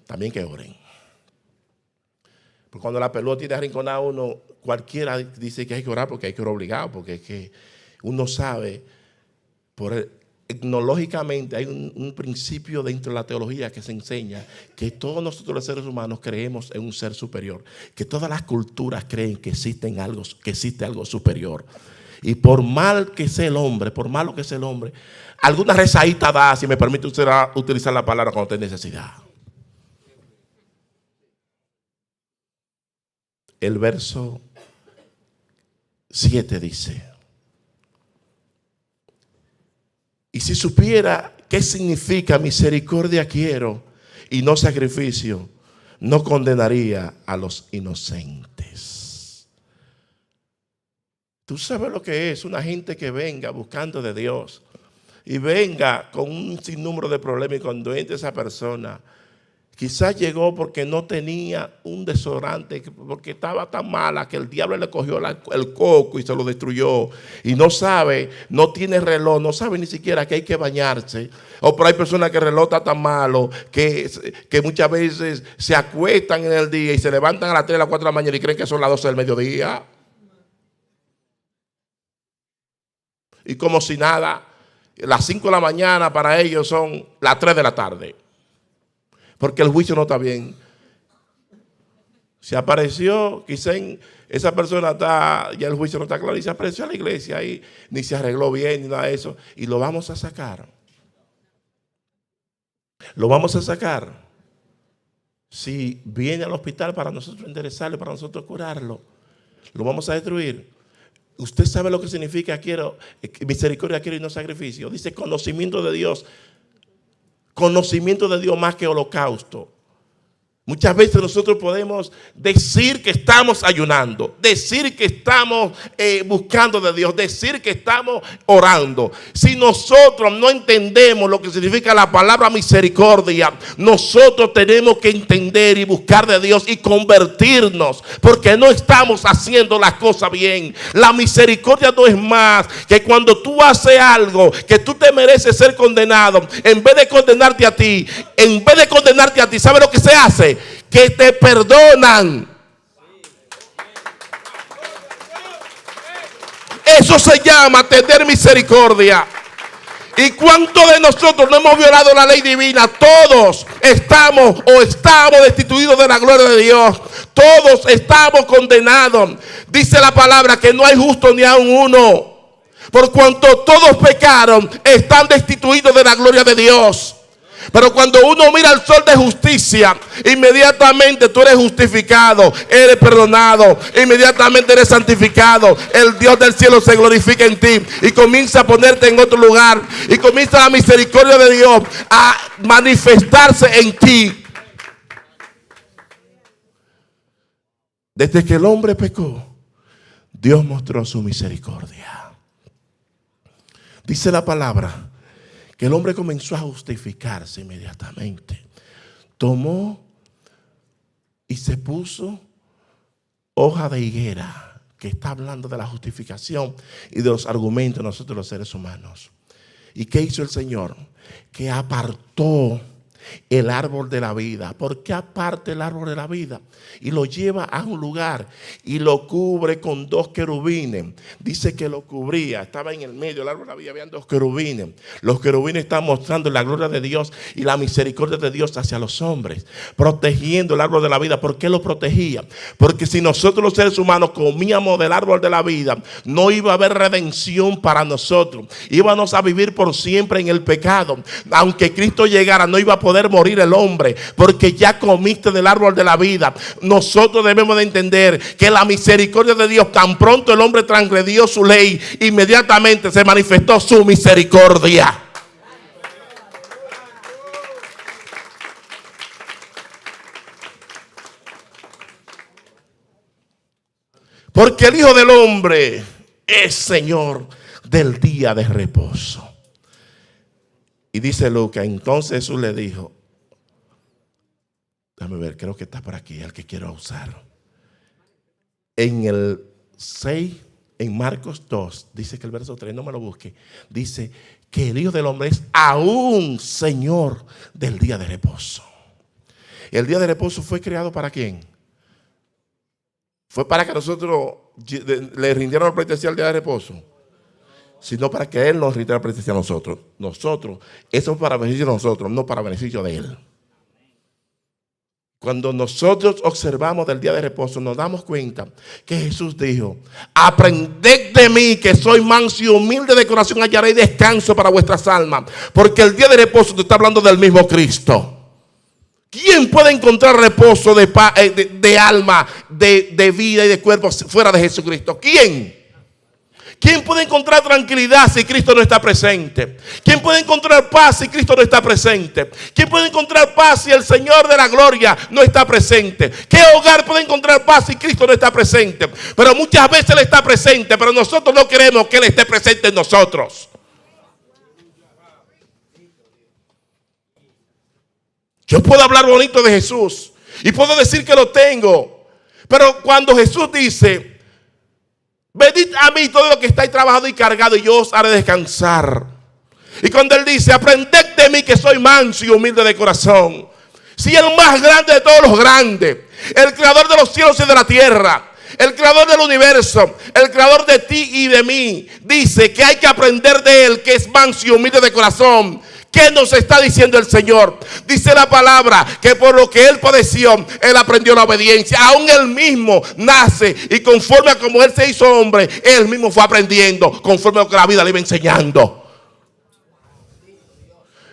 También que oren. Porque cuando la pelota tiene arrinconado uno, cualquiera dice que hay que orar, porque hay que orar obligado, porque es que uno sabe, etnológicamente hay un principio dentro de la teología que se enseña que todos nosotros los seres humanos creemos en un ser superior, que todas las culturas creen que existe algo superior. Y por mal que sea el hombre, por malo que sea el hombre, alguna rezadita da, si me permite utilizar la palabra cuando tenga necesidad. El verso 7 dice: y si supiera ¿qué significa misericordia quiero y no sacrificio? No condenaría a los inocentes. Tú sabes lo que es una gente que venga buscando de Dios y venga con un sinnúmero de problemas, y cuando entre esa persona, quizás llegó porque no tenía un desodorante, porque estaba tan mala que el diablo le cogió el coco y se lo destruyó. Y no sabe, no tiene reloj, no sabe ni siquiera que hay que bañarse. O por ahí hay personas que el reloj está tan malo que muchas veces se acuestan en el día y se levantan a las 3, a las 4 de la mañana y creen que son las 12 del mediodía. Y como si nada, las 5 de la mañana para ellos son las 3 de la tarde. Porque el juicio no está bien. Se apareció, quizá esa persona está, ya el juicio no está claro, y se apareció a la iglesia y ni se arregló bien ni nada de eso. Y lo vamos a sacar. Lo vamos a sacar. Si viene al hospital para nosotros enderezarlo, para nosotros curarlo, lo vamos a destruir. Usted sabe lo que significa misericordia quiero y no sacrificio. Dice conocimiento de Dios. Conocimiento de Dios más que holocausto. Muchas veces nosotros podemos decir que estamos ayunando, decir que estamos buscando de Dios, decir que estamos orando. Si nosotros no entendemos lo que significa la palabra misericordia, nosotros tenemos que entender y buscar de Dios y convertirnos, porque no estamos haciendo las cosas bien. La misericordia no es más que cuando tú haces algo que tú te mereces ser condenado, en vez de condenarte a ti, ¿sabe lo que se hace? Que te perdonan. Eso se llama tener misericordia. ¿Y cuántos de nosotros no hemos violado la ley divina? Todos estamos destituidos de la gloria de Dios. Todos estamos condenados. Dice la palabra que no hay justo ni aun uno. Por cuanto todos pecaron, están destituidos de la gloria de Dios. Pero cuando uno mira al sol de justicia, inmediatamente tú eres justificado, eres perdonado, inmediatamente eres santificado. El Dios del cielo se glorifica en ti y comienza a ponerte en otro lugar. Y comienza la misericordia de Dios a manifestarse en ti. Desde que el hombre pecó, Dios mostró su misericordia. Dice la palabra que el hombre comenzó a justificarse inmediatamente. Tomó y se puso hoja de higuera, que está hablando de la justificación y de los argumentos de nosotros los seres humanos. ¿Y qué hizo el Señor? Que apartó el árbol de la vida. ¿Por qué aparta el árbol de la vida? Y lo lleva a un lugar y lo cubre con 2 querubines. Dice que lo cubría, estaba en el medio del árbol de la vida, habían 2 querubines. Los querubines están mostrando la gloria de Dios y la misericordia de Dios hacia los hombres, protegiendo el árbol de la vida. ¿Por qué lo protegía? Porque si nosotros los seres humanos comíamos del árbol de la vida, no iba a haber redención para nosotros. Íbamos a vivir por siempre en el pecado. Aunque Cristo llegara, no iba a poder morir el hombre, porque ya comiste del árbol de la vida. Nosotros debemos de entender que la misericordia de Dios, tan pronto el hombre transgredió su ley, inmediatamente se manifestó su misericordia. Porque el Hijo del Hombre es Señor del día de reposo. Y dice Lucas, entonces Jesús le dijo, déjame ver, creo que está por aquí el que quiero usar. En el 6, en Marcos 2, dice que el verso 3, no me lo busque, dice que el Hijo del Hombre es aún Señor del día de reposo. El día de reposo fue creado ¿para quién? Fue para que nosotros le rindieran la presencia al día de reposo, sino para que Él nos rindiera la presencia a nosotros. Eso es para beneficio de nosotros, no para beneficio de Él. Cuando nosotros observamos del día de reposo, nos damos cuenta que Jesús dijo, aprended de mí que soy manso y humilde de corazón, hallaréis descanso para vuestras almas. Porque el día de reposo te está hablando del mismo Cristo. ¿Quién puede encontrar reposo de alma, de vida y de cuerpo fuera de Jesucristo? ¿Quién? ¿Quién puede encontrar tranquilidad si Cristo no está presente? ¿Quién puede encontrar paz si Cristo no está presente? ¿Quién puede encontrar paz si el Señor de la gloria no está presente? ¿Qué hogar puede encontrar paz si Cristo no está presente? Pero muchas veces Él está presente, pero nosotros no queremos que Él esté presente en nosotros. Yo puedo hablar bonito de Jesús y puedo decir que lo tengo, pero cuando Jesús dice: venid a mí todos los que estáis trabajados y cargados, y yo os haré descansar. Y cuando Él dice: aprended de mí que soy manso y humilde de corazón. Si el más grande de todos los grandes, el creador de los cielos y de la tierra, el creador del universo, el creador de ti y de mí, dice que hay que aprender de Él, que es manso y humilde de corazón. ¿Qué nos está diciendo el Señor? Dice la palabra que por lo que Él padeció, Él aprendió la obediencia. Aún Él mismo nace y conforme a como Él se hizo hombre, Él mismo fue aprendiendo conforme a lo que la vida le iba enseñando.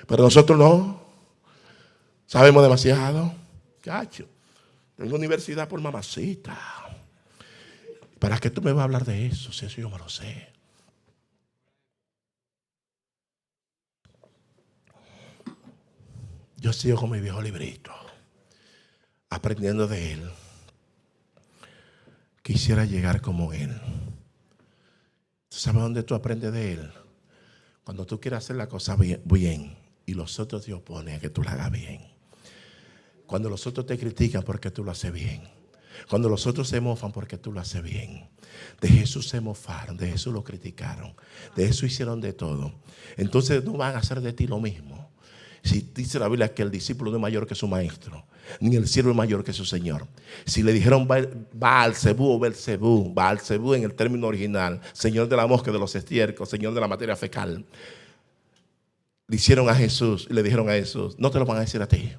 Pero nosotros no. Sabemos demasiado. Cacho, tengo universidad por mamacita. ¿Para qué tú me vas a hablar de eso? Si eso yo me lo sé. Yo sigo con mi viejo librito, aprendiendo de Él. Quisiera llegar como Él. ¿Tú sabes dónde tú aprendes de Él? Cuando tú quieres hacer la cosa bien y los otros te oponen a que tú la hagas bien. Cuando los otros te critican porque tú lo haces bien. Cuando los otros se mofan porque tú lo haces bien. De Jesús se mofaron, de Jesús lo criticaron, de Jesús hicieron de todo. Entonces no van a hacer de ti lo mismo. Si dice la Biblia que el discípulo no es mayor que su maestro, ni el siervo es mayor que su señor. Si le dijeron Baal-Zebú o Belzebú, Baal-Zebú en el término original, señor de la mosca, de los estiércoles, señor de la materia fecal, le hicieron a Jesús y le dijeron a Jesús: no te lo van a decir a ti.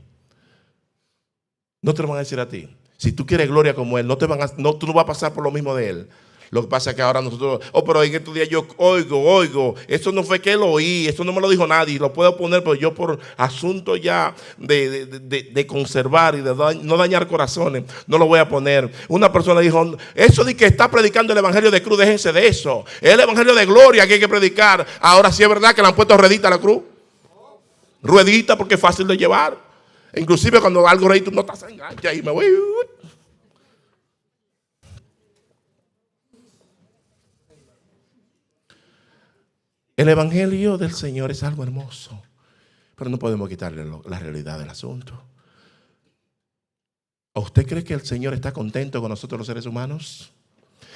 No te lo van a decir a ti. Si tú quieres gloria como Él, tú no vas a pasar por lo mismo de Él. Lo que pasa es que ahora nosotros, pero en estos días yo oigo, esto no fue que lo oí, esto no me lo dijo nadie, lo puedo poner, pero yo por asunto ya de conservar y de no dañar corazones, no lo voy a poner. Una persona dijo: eso de que está predicando el evangelio de cruz, déjense de eso, es el evangelio de gloria que hay que predicar. Ahora sí es verdad que le han puesto ruedita a la cruz, ruedita porque es fácil de llevar, inclusive cuando algo reí tú no estás engancha y me voy. El evangelio del Señor es algo hermoso, pero no podemos quitarle la realidad del asunto. ¿O usted cree que el Señor está contento con nosotros los seres humanos?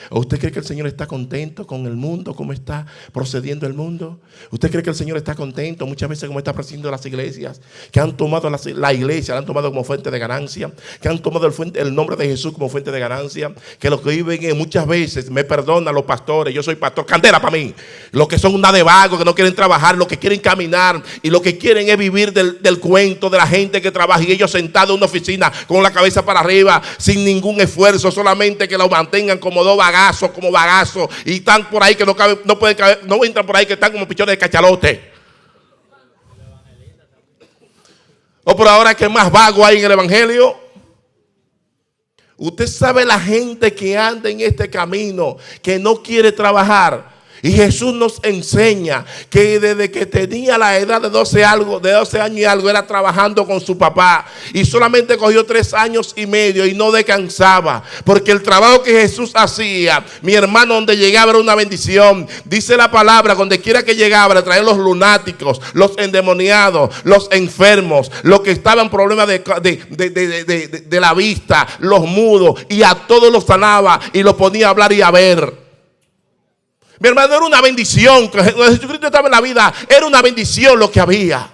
¿O usted cree que el Señor está contento con el mundo, cómo está procediendo el mundo? ¿Usted cree que el Señor está contento muchas veces cómo está procediendo las iglesias? Que han tomado la iglesia, la han tomado como fuente de ganancia, que han tomado el nombre de Jesús como fuente de ganancia, que los que viven muchas veces, me perdonan los pastores, yo soy pastor, candela para mí, los que son una de vagos, que no quieren trabajar, los que quieren caminar y lo que quieren es vivir del cuento de la gente que trabaja y ellos sentados en una oficina con la cabeza para arriba, sin ningún esfuerzo, solamente que lo mantengan como dos como bagazos, y están por ahí que no pueden caber, no entran por ahí que están como pichones de cachalote. O por ahora que más vago hay en el evangelio. Usted sabe la gente que anda en este camino, que no quiere trabajar. Y Jesús nos enseña que desde que tenía la edad de 12 años y algo, era trabajando con su papá. Y solamente cogió 3 años y medio y no descansaba. Porque el trabajo que Jesús hacía, mi hermano, donde llegaba era una bendición. Dice la palabra, donde quiera que llegaba, le traían los lunáticos, los endemoniados, los enfermos, los que estaban en problemas de la vista, los mudos. Y a todos los sanaba y los ponía a hablar y a ver. Mi hermano, era una bendición. Cuando Jesucristo estaba en la vida, era una bendición lo que había.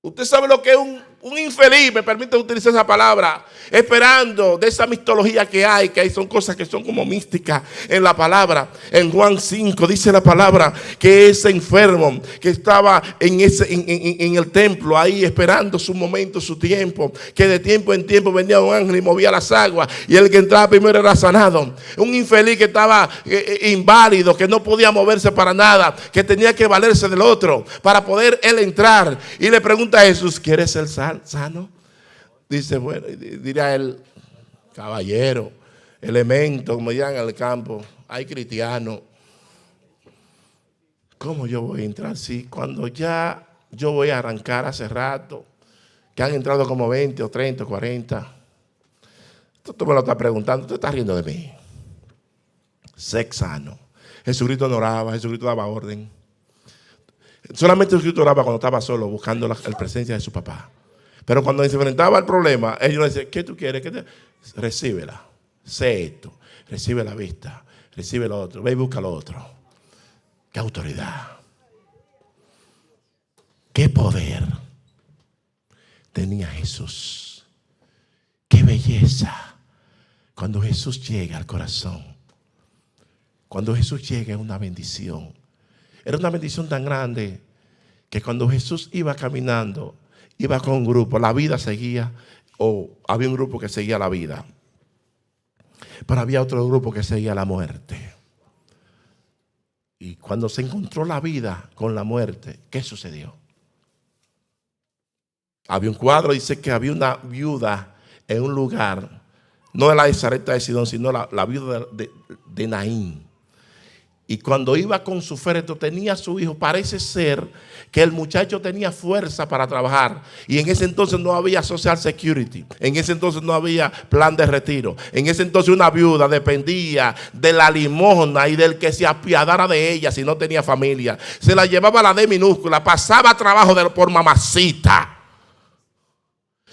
Usted sabe lo que es un infeliz, me permite utilizar esa palabra, esperando de esa mitología que hay son cosas que son como místicas en la palabra. En Juan 5 dice la palabra que ese enfermo que estaba en el templo ahí esperando su momento, su tiempo, que de tiempo en tiempo venía un ángel y movía las aguas, y el que entraba primero era sanado. Un infeliz que estaba inválido, que no podía moverse para nada, que tenía que valerse del otro para poder él entrar, y le pregunta a Jesús: ¿quieres ser sano? Dice, bueno, dirá él: caballero, elemento, como dirán en el campo, hay cristianos. ¿Cómo yo voy a entrar? Sí, cuando ya yo voy a arrancar hace rato, que han entrado como 20 o 30 o 40. Tú me lo estás preguntando, tú estás riendo de mí. Sé sano. Jesucristo no oraba, Jesucristo daba orden. Solamente Jesucristo oraba cuando estaba solo, buscando la presencia de su papá. Pero cuando se enfrentaba al problema, ellos le decían, ¿qué tú quieres? Recíbela. Sé esto. Recibe la vista. Recibe lo otro. Ve y busca lo otro. Qué autoridad. Qué poder tenía Jesús. Qué belleza. Cuando Jesús llega al corazón. Cuando Jesús llega es una bendición. Era una bendición tan grande que cuando Jesús iba caminando, iba con un grupo, la vida seguía, o había un grupo que seguía la vida. Pero había otro grupo que seguía la muerte. Y cuando se encontró la vida con la muerte, ¿qué sucedió? Había un cuadro, dice que había una viuda en un lugar, no de la de Sarepta de Sidón, sino la viuda de Naín. Y cuando iba con su féretro, tenía a su hijo. Parece ser que el muchacho tenía fuerza para trabajar. Y en ese entonces no había Social Security. En ese entonces no había plan de retiro. En ese entonces una viuda dependía de la limosna y del que se apiadara de ella si no tenía familia. Se la llevaba la D minúscula, pasaba trabajo por mamacita.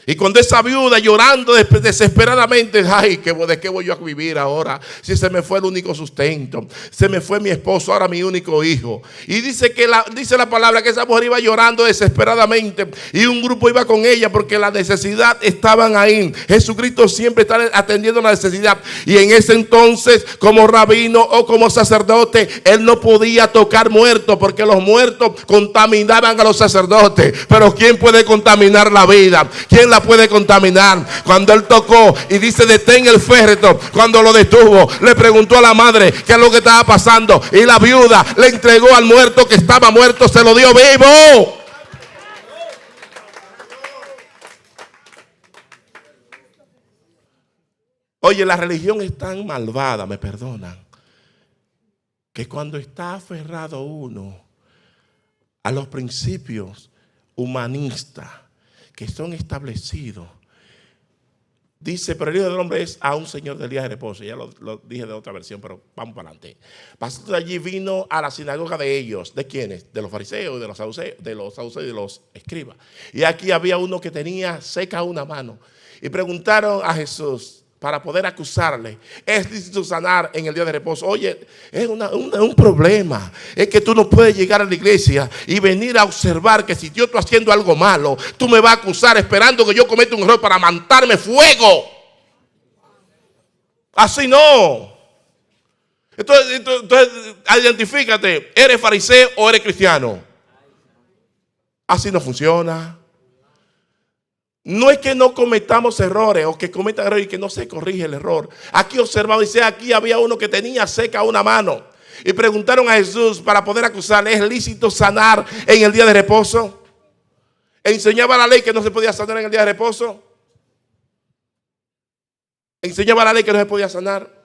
Y cuando esa viuda llorando desesperadamente, ay, ¿de qué voy yo a vivir ahora? Si se me fue el único sustento, se me fue mi esposo, ahora mi único hijo. Y dice la palabra que esa mujer iba llorando desesperadamente y un grupo iba con ella porque la necesidad estaban ahí. Jesucristo siempre está atendiendo la necesidad. Y en ese entonces, como rabino o como sacerdote, él no podía tocar muertos porque los muertos contaminaban a los sacerdotes. Pero ¿quién puede contaminar la vida? ¿Quién la puede contaminar? Cuando él tocó y dice detén el féretro, cuando lo detuvo le preguntó a la madre qué es lo que estaba pasando y la viuda le entregó al muerto que estaba muerto, se lo dio vivo. Oye, la religión es tan malvada, me perdonan, que cuando está aferrado uno a los principios humanistas que son establecidos, dice, pero el Hijo del Hombre es a un Señor del día de reposo. Ya lo dije de otra versión, pero vamos para adelante. Pasando de allí vino a la sinagoga de ellos. ¿De quiénes? De los fariseos, de los saduceos y de los escribas. Y aquí había uno que tenía seca una mano. Y preguntaron a Jesús para poder acusarle, ¿es lícito sanar en el día de reposo? Oye, es un problema. Es que tú no puedes llegar a la iglesia y venir a observar que si yo estoy haciendo algo malo, tú me vas a acusar esperando que yo cometa un error para mandarme fuego. Así no. Entonces, identifícate, ¿eres fariseo o eres cristiano? Así no funciona. No es que no cometamos errores o que cometan errores y que no se corrige el error. Aquí observamos, dice, aquí había uno que tenía seca una mano. Y preguntaron a Jesús para poder acusarle, ¿es lícito sanar en el día de reposo? ¿Enseñaba la ley que no se podía sanar en el día de reposo? ¿Enseñaba la ley que no se podía sanar?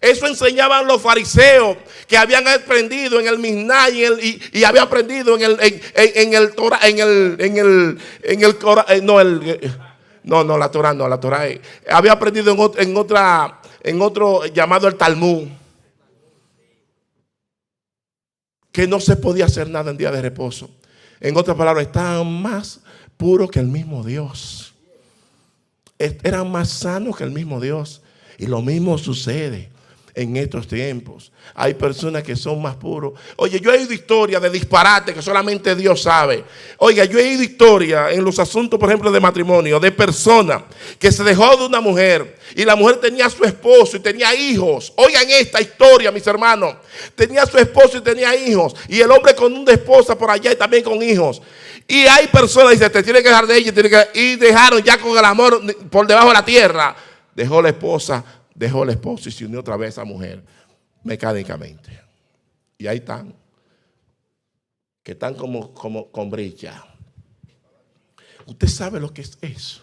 Eso enseñaban los fariseos que habían aprendido en el Misná y habían aprendido en el Torah, la Torah no, la Torah había aprendido en otro llamado el Talmud, que no se podía hacer nada en día de reposo. En otras palabras, estaban más puros que el mismo Dios. Eran más sanos que el mismo Dios. Y lo mismo sucede en estos tiempos. Hay personas que son más puros. Oye, yo he oído historias de disparate que solamente Dios sabe. Oiga, yo he oído historias en los asuntos, por ejemplo, de matrimonio, de personas que se dejó de una mujer y la mujer tenía a su esposo y tenía hijos. Oigan esta historia, mis hermanos. Tenía a su esposo y tenía hijos. Y el hombre con una esposa por allá y también con hijos. Y hay personas que dicen, te tienes que dejar de ella. Y dejaron ya con el amor por debajo de la tierra. Dejó la esposa. Dejó el esposo y se unió otra vez a esa mujer mecánicamente. Y ahí están, que están como con bricha. Usted sabe lo que es eso.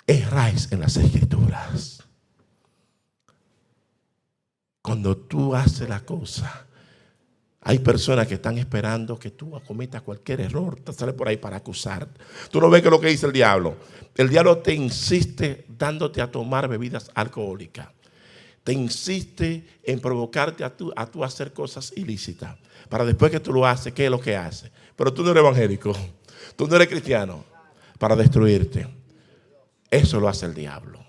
Erráis en las escrituras. Cuando tú haces la cosa, hay personas que están esperando que tú cometas cualquier error, te sale por ahí para acusarte. Tú no ves que es lo que dice el diablo. El diablo te insiste dándote a tomar bebidas alcohólicas. Te insiste en provocarte a tú hacer cosas ilícitas. Para después que tú lo haces, ¿qué es lo que hace? Pero tú no eres evangélico, tú no eres cristiano. Para destruirte. Eso lo hace el diablo.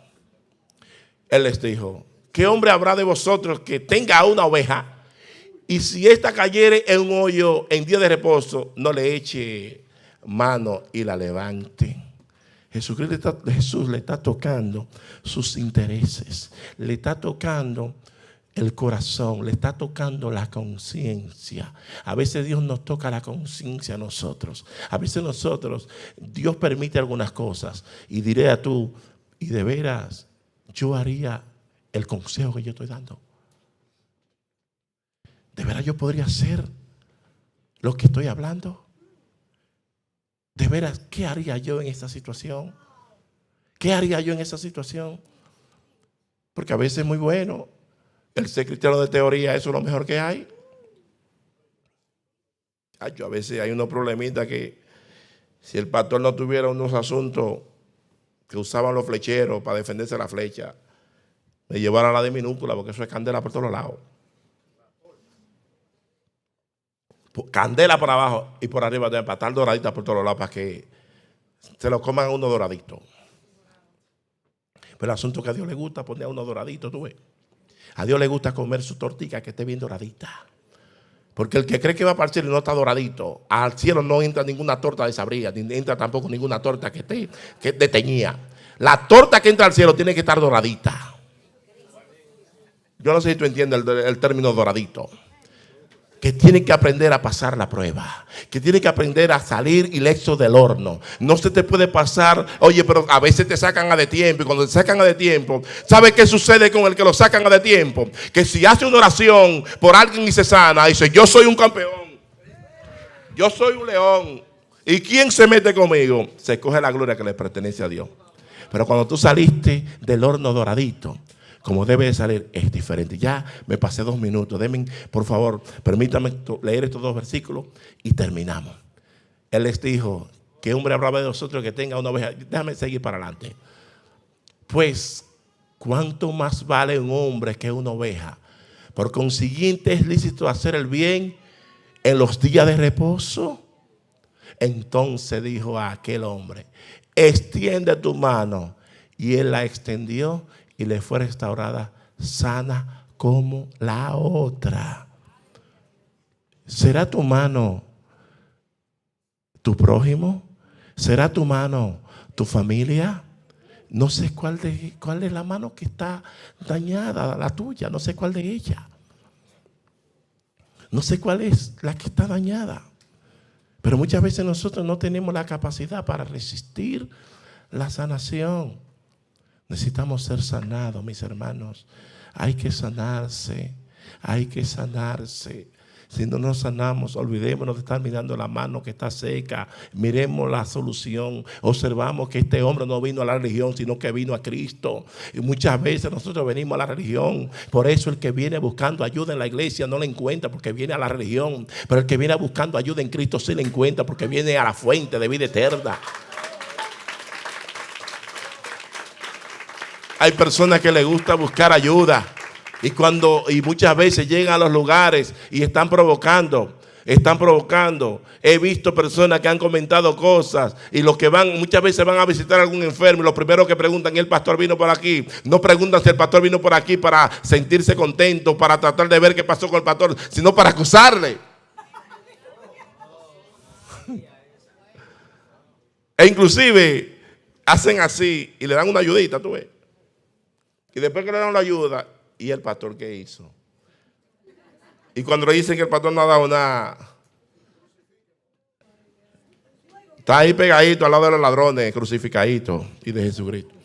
Él les dijo, ¿qué hombre habrá de vosotros que tenga una oveja y si ésta cayere en un hoyo en día de reposo, no le eche mano y la levante? Jesús le está tocando sus intereses, le está tocando el corazón, le está tocando la conciencia. A veces Dios nos toca la conciencia a nosotros. A veces nosotros, Dios permite algunas cosas y diré a tú, y de veras, yo haría el consejo que yo estoy dando. ¿De veras yo podría hacer lo que estoy hablando? ¿De veras qué haría yo en esta situación? ¿Qué haría yo en esa situación? Porque a veces es muy bueno el ser cristiano de teoría, eso es lo mejor que hay. A veces hay unos problemitas que si el pastor no tuviera unos asuntos que usaban los flecheros para defenderse de la flecha, me llevara a la de minúscula, porque eso es candela por todos lados. Candela por abajo y por arriba para estar doradita por todos lados para que se lo coman a uno doradito. Pero el asunto que a Dios le gusta poner a uno doradito, tú ves. A Dios le gusta comer su tortilla que esté bien doradita. Porque el que cree que va para el cielo y no está doradito, al cielo no entra ninguna torta de sabría, ni entra tampoco ninguna torta que de teñía. La torta que entra al cielo tiene que estar doradita. Yo no sé si tú entiendes el término doradito. Que tiene que aprender a pasar la prueba, que tiene que aprender a salir ileso del horno. No se te puede pasar, oye, pero a veces te sacan a de tiempo, y cuando te sacan a de tiempo, ¿sabes qué sucede con el que lo sacan a de tiempo? Que si hace una oración por alguien y se sana, dice, yo soy un campeón, yo soy un león, ¿y quién se mete conmigo? Se coge la gloria que le pertenece a Dios. Pero cuando tú saliste del horno doradito, como debe de salir, es diferente. Ya me pasé 2 minutos. Denme, por favor, permítame leer estos 2 versículos y terminamos. Él les dijo, ¿qué hombre habrá de vosotros que tenga una oveja? Déjame seguir para adelante. Pues, ¿cuánto más vale un hombre que una oveja? Por consiguiente, es lícito hacer el bien en los días de reposo. Entonces dijo a aquel hombre, extiende tu mano. Y él la extendió y le fue restaurada sana como la otra. ¿Será tu mano tu prójimo? ¿Será tu mano tu familia? No sé cuál es la mano que está dañada, la tuya, no sé cuál de ella. No sé cuál es la que está dañada. Pero muchas veces nosotros no tenemos la capacidad para resistir la sanación. Necesitamos ser sanados, mis hermanos. Hay que sanarse. Hay que sanarse. Si no nos sanamos, olvidémonos de estar mirando la mano que está seca. Miremos la solución. Observamos que este hombre no vino a la religión, sino que vino a Cristo. Y muchas veces nosotros venimos a la religión. Por eso el que viene buscando ayuda en la iglesia no la encuentra porque viene a la religión. Pero el que viene buscando ayuda en Cristo sí la encuentra porque viene a la fuente de vida eterna. Hay personas que les gusta buscar ayuda y muchas veces llegan a los lugares y están provocando. He visto personas que han comentado cosas y los que muchas veces van a visitar a algún enfermo y lo primero que preguntan, ¿y el pastor vino por aquí? No preguntan si el pastor vino por aquí para sentirse contento, para tratar de ver qué pasó con el pastor, sino para acusarle. E inclusive hacen así y le dan una ayudita, tú ves. Y después que le dan la ayuda, ¿y el pastor qué hizo? Y cuando le dicen que el pastor no ha dado nada, está ahí pegadito al lado de los ladrones, crucificadito y de Jesucristo.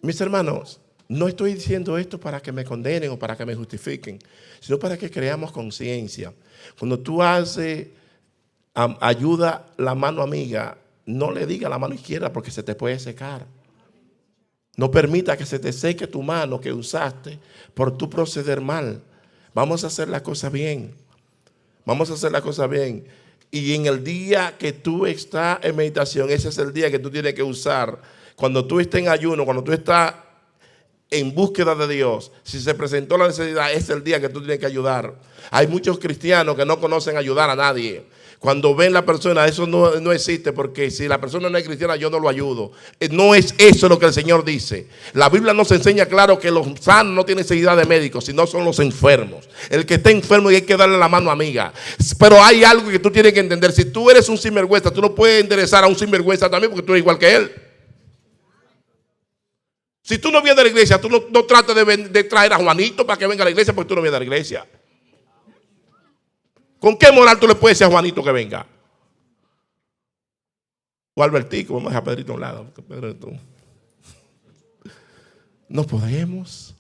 Mis hermanos, no estoy diciendo esto para que me condenen o para que me justifiquen, sino para que creamos conciencia. Cuando tú haces ayuda la mano amiga, no le diga la mano izquierda porque se te puede secar. No permita que se te seque tu mano que usaste por tu proceder mal. Vamos a hacer la cosa bien. Vamos a hacer la cosa bien. Y en el día que tú estás en meditación, ese es el día que tú tienes que usar. Cuando tú estés en ayuno, cuando tú estás en búsqueda de Dios, si se presentó la necesidad, es el día que tú tienes que ayudar. Hay muchos cristianos que no conocen ayudar a nadie. Cuando ven la persona, eso no existe, porque si la persona no es cristiana, yo no lo ayudo. No es eso lo que el Señor dice. La Biblia nos enseña claro que los sanos no tienen necesidad de médicos, sino son los enfermos. El que está enfermo y hay que darle la mano amiga. Pero hay algo que tú tienes que entender. Si tú eres un sinvergüenza, tú no puedes enderezar a un sinvergüenza también, porque tú eres igual que él. Si tú no vienes a la iglesia, tú no trates de traer a Juanito para que venga a la iglesia, porque tú no vienes a la iglesia. ¿Con qué moral tú le puedes decir a Juanito que venga? O a Albertico, vamos a dejar a Pedrito a un lado. No podemos.